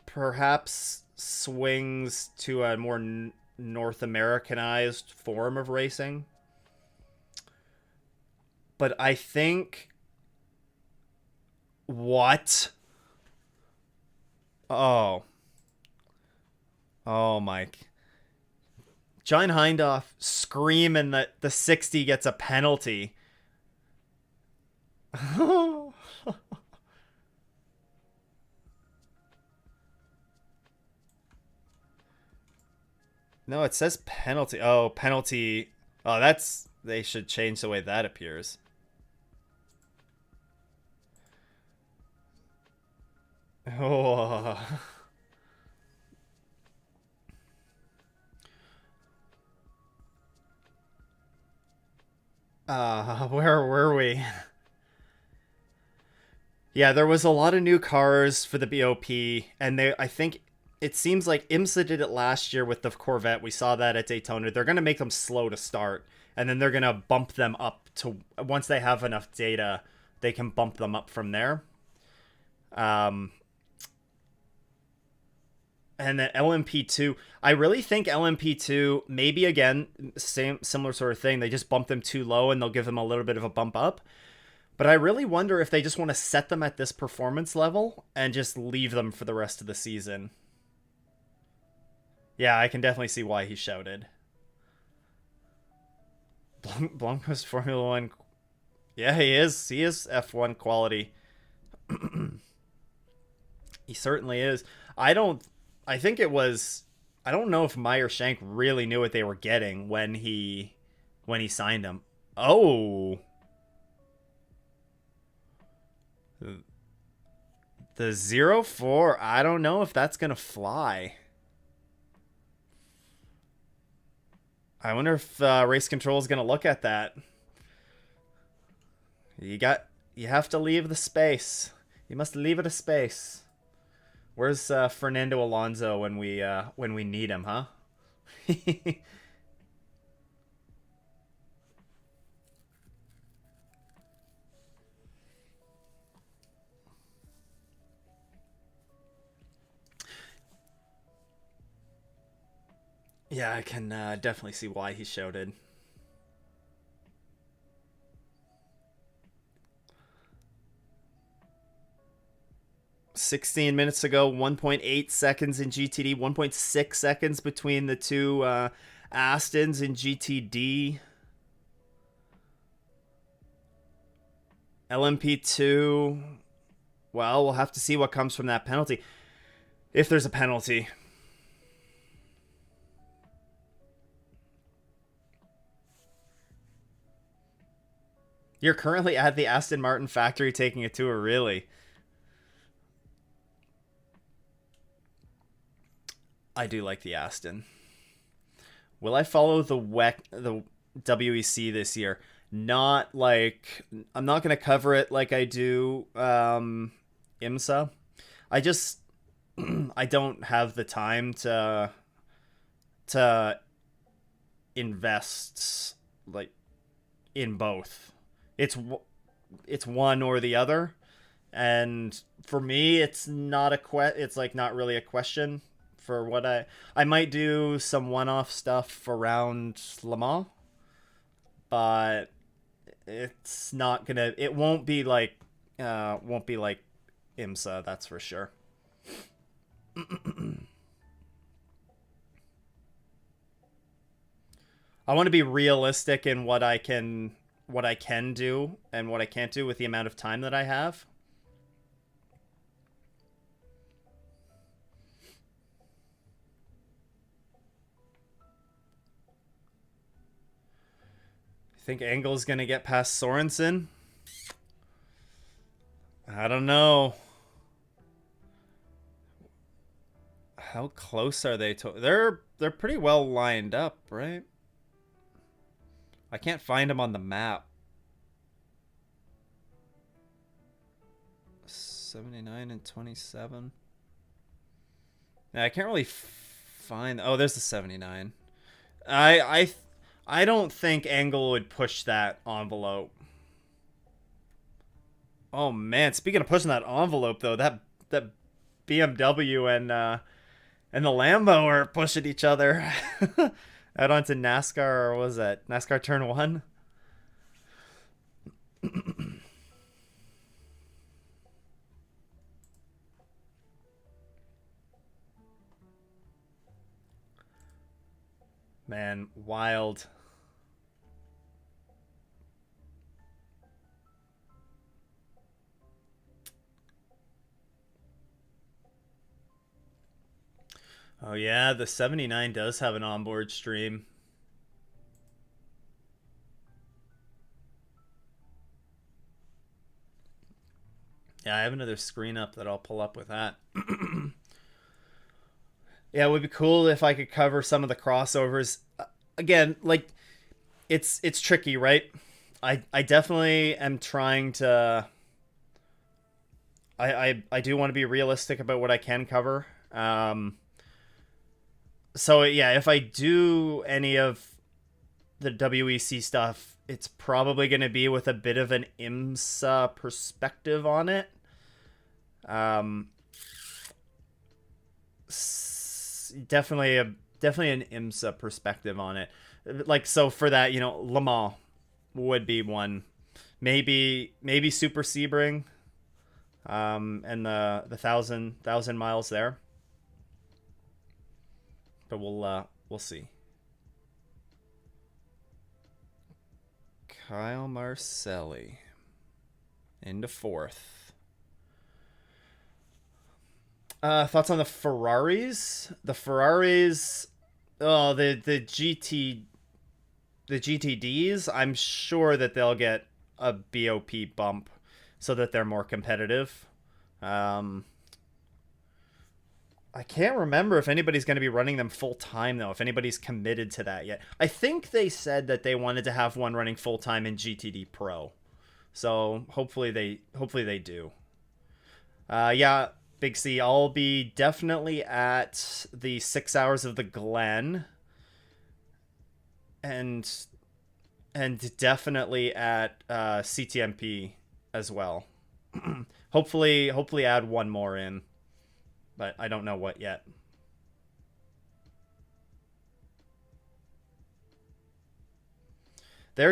perhaps swings to a more North Americanized form of racing. But I think what? Oh, oh, Mike. John Hindhaugh screaming that the 60 gets a penalty. No, it says penalty. Oh, penalty. Oh, that's. They should change the way that appears. Oh. Where were we? Yeah, there was a lot of new cars for the BOP, and I think it seems like IMSA did it last year with the Corvette. We saw that at Daytona. They're going to make them slow to start, and then they're going to bump them up to once they have enough data, they can bump them up from there. Um, and then LMP2, I really think LMP2 maybe again same similar sort of thing. They just bump them too low and they'll give them a little bit of a bump up. But I really wonder if they just want to set them at this performance level and just leave them for the rest of the season. Yeah, I can definitely see why he shouted. Blanco's Formula One. Yeah, he is. He is F1 quality. He certainly is. I don't. I think it was. I don't know if Meyer Shank really knew what they were getting when he signed him. Oh, the 04. I don't know if that's gonna fly. I wonder if race control is gonna look at that. You have to leave the space. You must leave it a space. Where's Fernando Alonso when we need him, huh? Yeah, I can definitely see why he shouted. 16 minutes ago, 1.8 seconds in GTD, 1.6 seconds between the two Astons in GTD. LMP2, well, we'll have to see what comes from that penalty. If there's a penalty. You're currently at the Aston Martin factory taking a tour, really? I do like the Aston. Will I follow the WEC this year? Not like I'm not gonna cover it like I do IMSA. I just I don't have the time to invest like in both. It's one or the other, and for me, it's not it's like not really a question for what I might do some one-off stuff around Le Mans, but it's not gonna it won't be like IMSA, that's for sure. I want to be realistic in what I can do and what I can't do with the amount of time that I have. Think Engel's gonna get past Sorensen? I don't know. How close are they to? They're pretty well lined up, right? I can't find him on the map. 79 and 27. Yeah, I can't really find. Oh, there's the 79. I I I don't think Angle would push that envelope. Oh man, speaking of pushing that envelope though, that BMW and the Lambo are pushing each other out onto NASCAR, or what was that? NASCAR Turn 1? Man, wild. Oh yeah, the 79 does have an onboard stream. Yeah, I have another screen up that I'll pull up with that. Yeah, it would be cool if I could cover some of the crossovers. Again, like it's tricky, right? I definitely am trying to I do want to be realistic about what I can cover. So yeah, if I do any of the WEC stuff, it's probably going to be with a bit of an IMSA perspective on it. Um, definitely an IMSA perspective on it. Like, so for that, Le Mans would be one. Maybe Super Sebring, and the thousand miles there. But we'll see. Kyle Marcelli into fourth. Thoughts on the Ferraris? The Ferraris, oh, the GTDs. I'm sure that they'll get a BOP bump so that they're more competitive. I can't remember if anybody's going to be running them full time though. If anybody's committed to that yet. I think they said that they wanted to have one running full time in GTD Pro. So hopefully they do. Yeah, Big C, I'll be definitely at the 6 hours of the Glen, and definitely at CTMP as well. hopefully add one more in, but I don't know what yet. They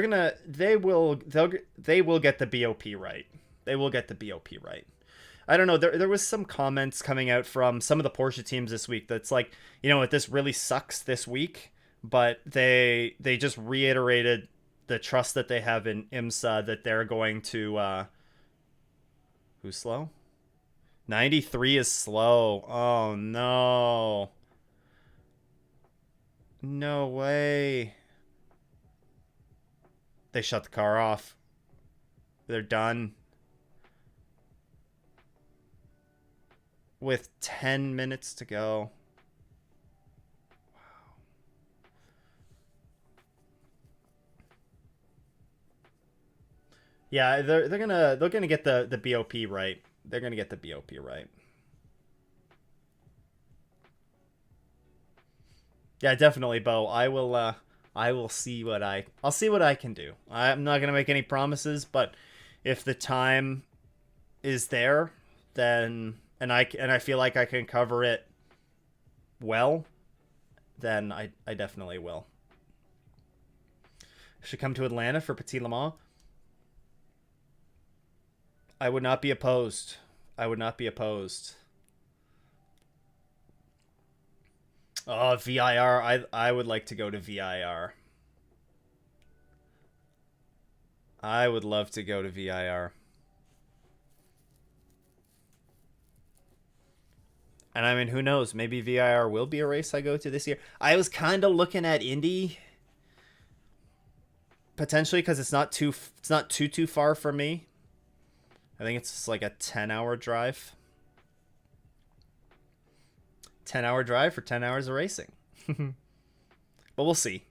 will get the BOP right. They will get the BOP right. I don't know. There was some comments coming out from some of the Porsche teams this week that's like, this really sucks this week, but they just reiterated the trust that they have in IMSA, that they're going to who's slow? 93 is slow. Oh no. No way. They shut the car off. They're done. With 10 minutes to go. Wow. Yeah, they're gonna get the BOP right. They're gonna get the BOP right. Yeah, definitely, Bo. I will see I'll see what I can do. I'm not gonna make any promises, but if the time is there, then and I feel like I can cover it well, then I definitely will. Should come to Atlanta for Petit Le Mans. I would not be opposed. I would not be opposed. Oh, VIR. I would like to go to VIR. I would love to go to VIR. And I mean, who knows? Maybe VIR will be a race I go to this year. I was kind of looking at Indy potentially because it's not too far from me. I think it's like a 10-hour drive. 10-hour drive for 10 hours of racing. But we'll see.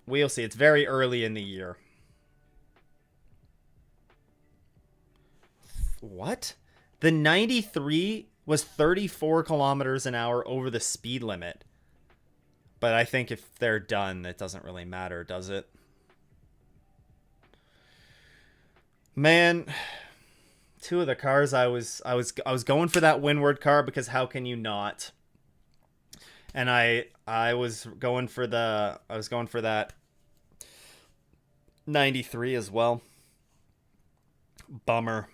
We'll see. It's very early in the year. What? The 93 was 34 kilometers an hour over the speed limit. But I think if they're done, it doesn't really matter, does it? Man, two of the cars I was going for that Windward car because how can you not? And I was going for that 93 as well. Bummer.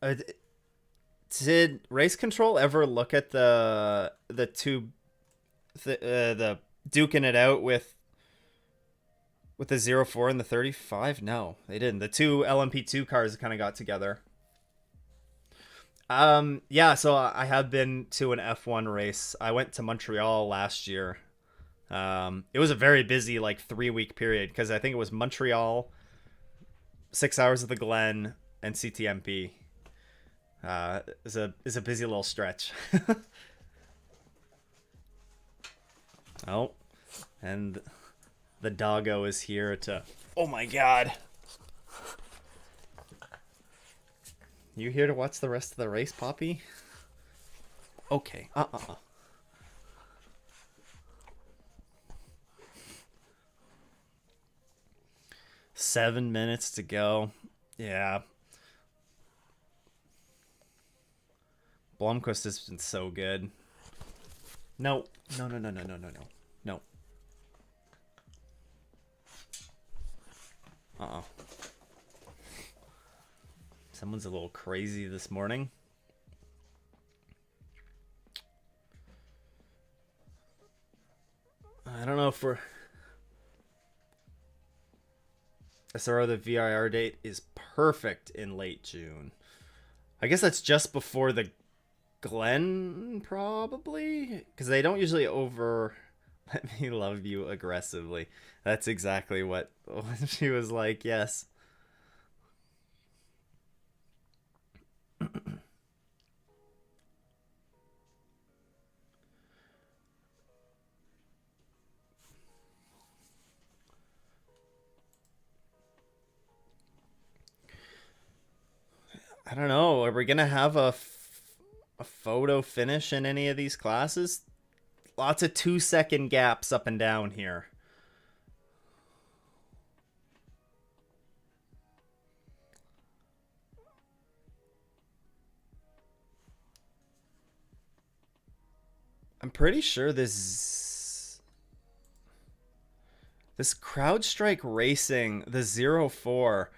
Uh, did Race Control ever look at the duking it out with the 04 and the 35? No, they didn't. The two LMP2 cars kind of got together. Yeah, so I have been to an F1 race. I went to Montreal last year. It was a very busy like 3 week period because I think it was Montreal, 6 hours of the Glen, and CTMP. Is a busy little stretch. Oh, and the doggo is here to. Oh my god! You here to watch the rest of the race, Poppy? Okay. 7 minutes to go. Yeah. Blomqvist has been so good. No. No, no, no, no, no, no, no. No. Uh-oh. Someone's a little crazy this morning. I don't know if we're... SRO, the VIR date is perfect in late June. I guess that's just before the Glen, probably? Because they don't usually over... Let me love you aggressively. That's exactly what she was like, yes. I don't know. Are we going to have a photo finish in any of these classes? Lots of 2 second gaps up and down here. I'm pretty sure this CrowdStrike Racing, the 04,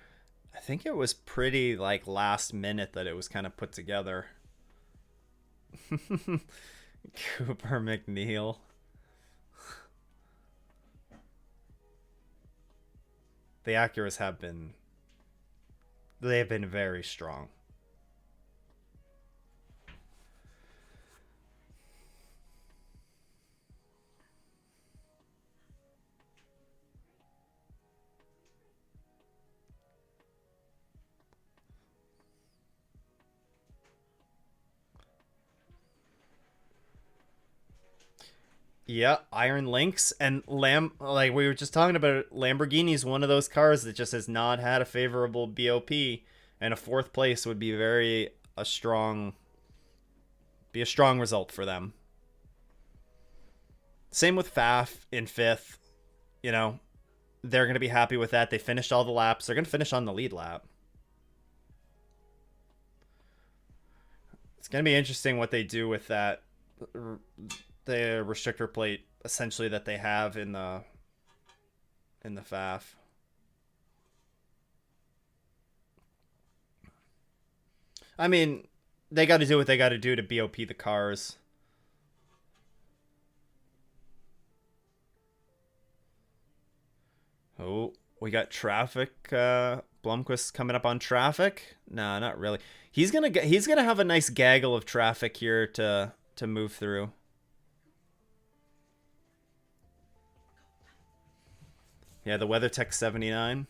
I think it was pretty like last minute that it was kind of put together. Cooper McNeil. The Acuras have been very strong. Yeah, Iron Lynx and like we were just talking about, Lamborghini's one of those cars that just has not had a favorable BOP, and a fourth place would be a strong result for them. Same with Faf in fifth. You know, they're going to be happy with that. They finished all the laps. They're going to finish on the lead lap. It's going to be interesting what they do with that, the restrictor plate essentially that they have in the FAF. I mean, they got to do what they got to do to BOP the cars. Oh, we got traffic. Blomqvist coming up on traffic. Nah, not really. He's gonna have a nice gaggle of traffic here to move through. Yeah, the WeatherTech 79.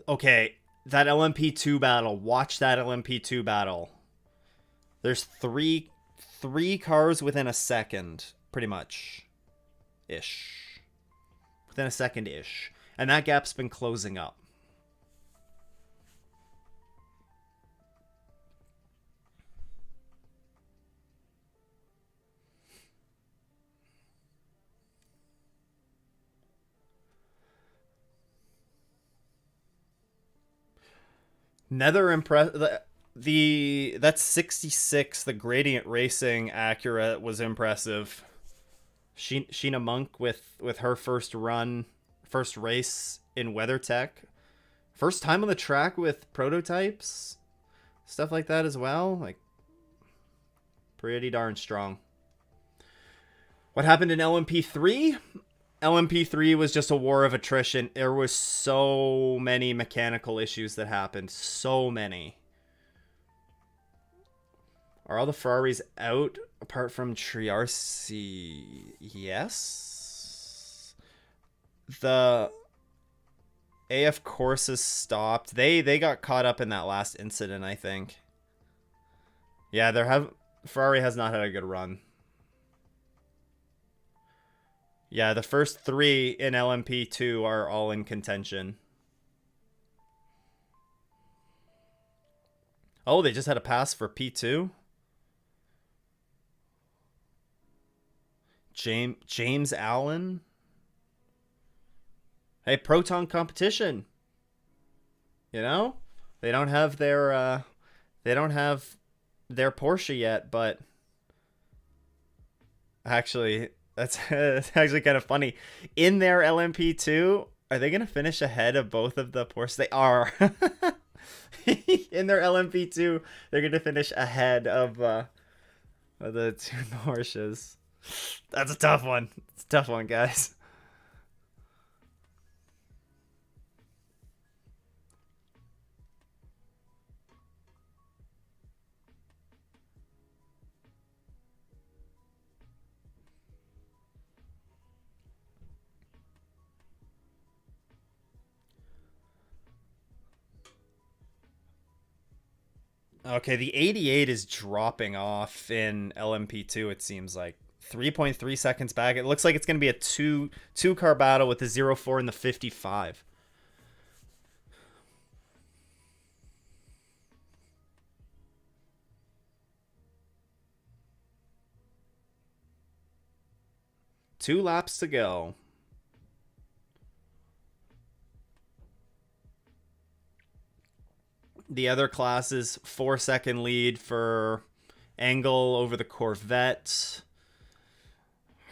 Okay, that LMP2 battle. Watch that LMP2 battle. There's three cars within a second, pretty much. Ish. Within a second-ish. And that gap's been closing up. Nether impress the that's 66. The Gradient Racing Acura was impressive. Sheena Monk with her first race in WeatherTech, first time on the track with prototypes, stuff like that as well. Like, pretty darn strong. What happened in LMP3? LMP3 was just a war of attrition. There was so many mechanical issues that happened. So many. Are all the Ferraris out apart from Triarci? Yes. The AF courses stopped. They got caught up in that last incident, I think. Yeah, Ferrari has not had a good run. Yeah, the first 3 in LMP2 are all in contention. Oh, they just had a pass for P2? James Allen? Hey, Proton competition. You know? They don't have their Porsche yet, but actually that's actually kind of funny. In their LMP2, are they going to finish ahead of both of the Porsches? They are. In their LMP2, they're going to finish ahead of the 2 Porsches. That's a tough one. It's a tough one, guys. Okay, the 88 is dropping off in LMP2, it seems like. 3.3 seconds back. It looks like it's going to be a two car battle with the 04 and the 55. Two laps to go. The other classes, 4-second lead for Engel over the Corvette.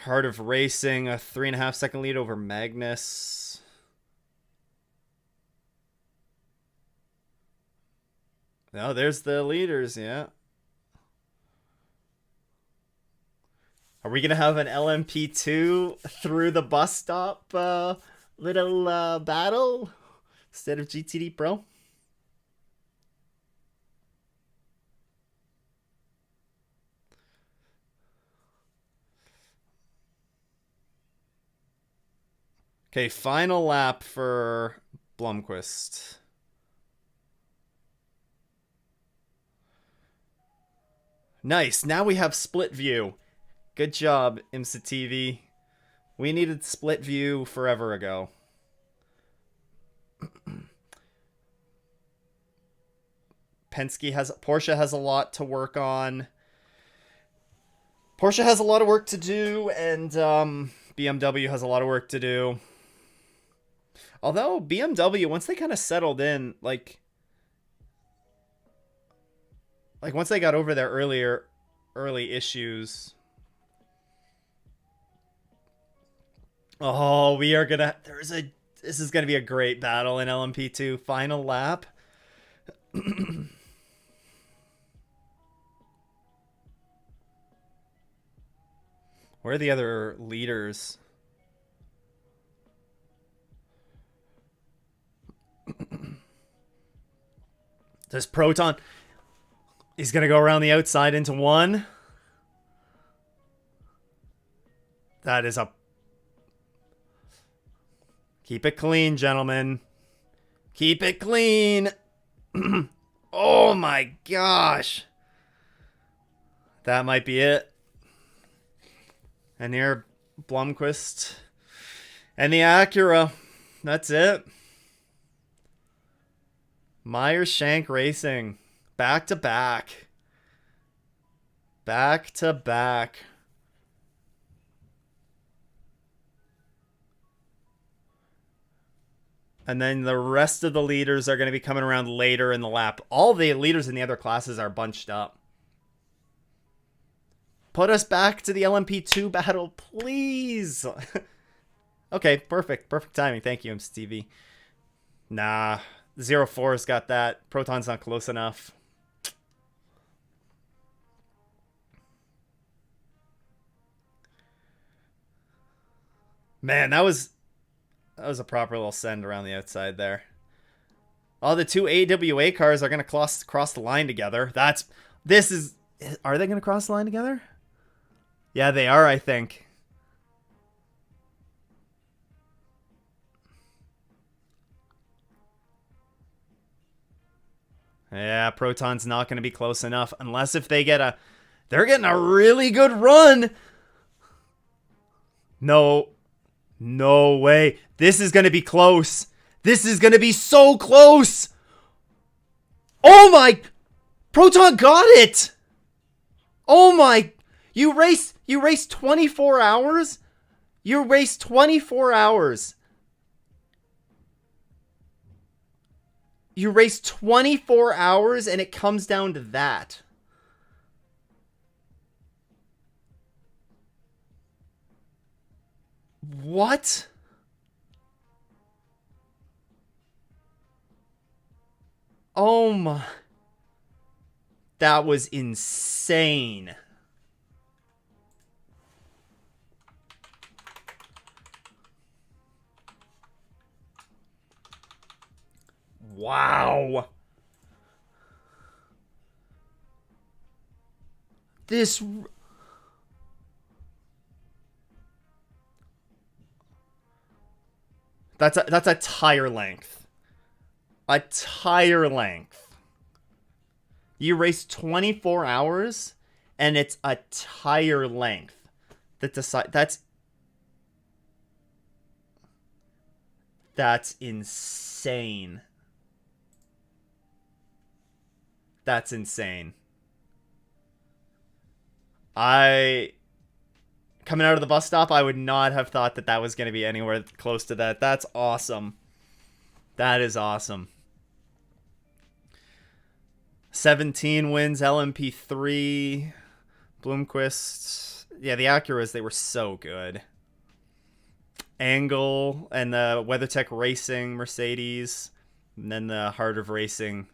Heart of Racing, a 3.5-second lead over Magnus. Oh, there's the leaders, yeah. Are we going to have an LMP2 through the bus stop little battle instead of GTD Pro? Okay, final lap for Blomqvist. Nice. Now we have split view. Good job, IMSA TV. We needed split view forever ago. Porsche has a lot to work on. Porsche has a lot of work to do, and BMW has a lot of work to do. Although BMW, once they kind of settled in, like once they got over their early issues. Oh, this is gonna be a great battle in LMP2 final lap. Where are the other leaders? Does Proton... He's going to go around the outside into 1. That is a... Keep it clean, gentlemen. Keep it clean. Oh my gosh. That might be it. And here, Blomqvist. And the Acura. That's it. Myers Shank Racing. Back to back. Back to back. And then the rest of the leaders are going to be coming around later in the lap. All the leaders in the other classes are bunched up. Put us back to the LMP2 battle, please. Okay, perfect. Perfect timing. Thank you, MCTV. Nah, 04's got that. Proton's not close enough. Man, that was a proper little send around the outside there. Oh, the two AWA cars are going to cross the line together. Are they going to cross the line together? Yeah, they are, I think. Yeah, Proton's not going to be close enough unless if they're getting a really good run. No way. This is going to be close. This is going to be so close. Oh my, Proton got it. Oh my, you raced 24 hours? You raced 24 hours. You race 24 hours and it comes down to that. What? Oh my. That was insane. Wow. That's a tire length. A tire length. You race 24 hours and it's a tire length. That's insane. That's insane. Coming out of the bus stop, I would not have thought that was going to be anywhere close to that. That's awesome. That is awesome. 17 wins, LMP3, Blomqvist. Yeah, the Acuras, they were so good. Angle and the WeatherTech Racing Mercedes. And then the Heart of Racing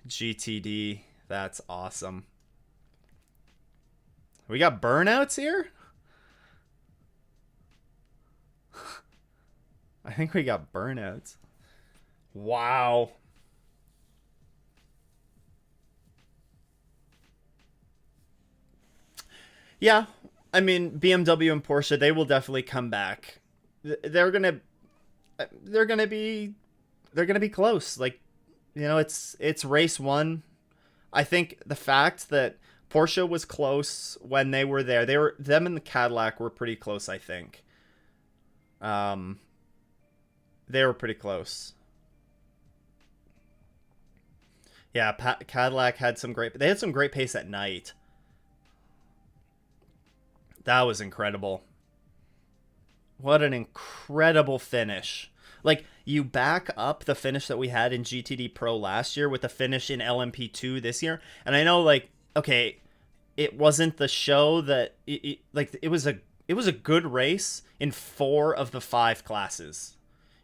GTD. That's awesome. We got burnouts here? I think we got burnouts. Wow. Yeah, I mean, BMW and Porsche, they will definitely come back. They're gonna be close. Like, you know, it's race one. I think the fact that Porsche was close when they were there. Them and the Cadillac were pretty close, I think. They were pretty close. Yeah, Cadillac had some great pace at night. That was incredible. What an incredible finish. Like, you back up the finish that we had in GTD Pro last year with the finish in LMP2 this year. And I know, like, okay, it wasn't the show that it was a good race in 4 of the 5 classes.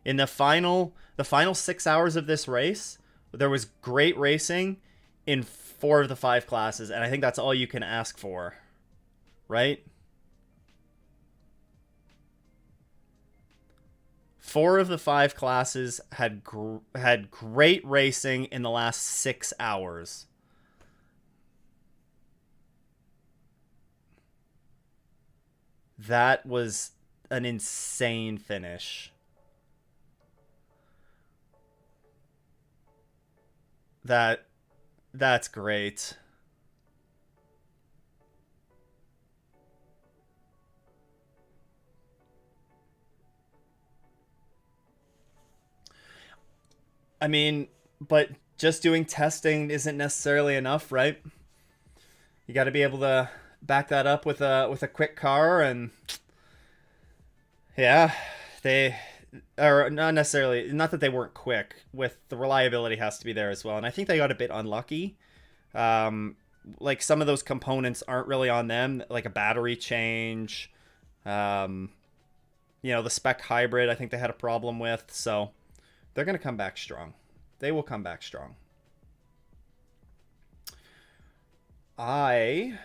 In the final 6 hours of this race, there was great racing in 4 of the 5 classes, and I think that's all you can ask for, right? 4 of the 5 classes had great racing in the last 6 hours. That was an insane finish. That that's great. I mean, but just doing testing isn't necessarily enough, right? You got to be able to back that up with a quick car, and yeah, they or not necessarily, not that they weren't quick. With the reliability has to be there as well, and I think they got a bit unlucky. Um, like some of those components aren't really on them, like a battery change. Um, the spec hybrid, I think they had a problem with, so they're gonna come back strong. They will come back strong. I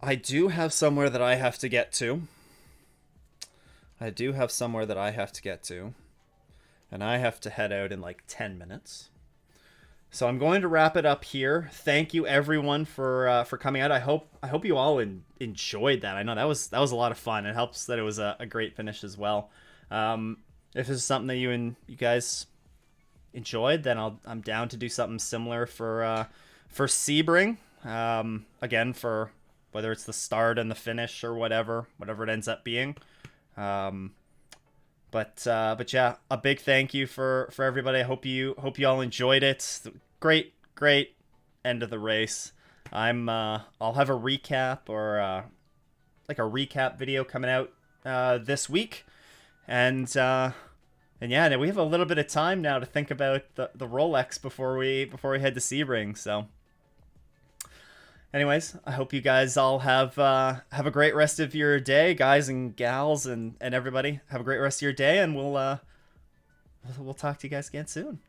I do have somewhere that I have to get to. I do have somewhere that I have to get to, and I have to head out in like 10 minutes. So I'm going to wrap it up here. Thank you everyone for coming out. I hope you all enjoyed that. I know that was a lot of fun. It helps that it was a great finish as well. If this is something that you guys enjoyed, then I'm down to do something similar for Sebring. Again, for whether it's the start and the finish or whatever it ends up being. Um, but yeah, a big thank you for everybody. I hope you all enjoyed it. Great end of the race. I'll have a recap or like a recap video coming out this week, and yeah, we have a little bit of time now to think about the Rolex before we head to Sebring. So anyways, I hope you guys all have a great rest of your day, guys and gals, and everybody. Have a great rest of your day, and we'll talk to you guys again soon.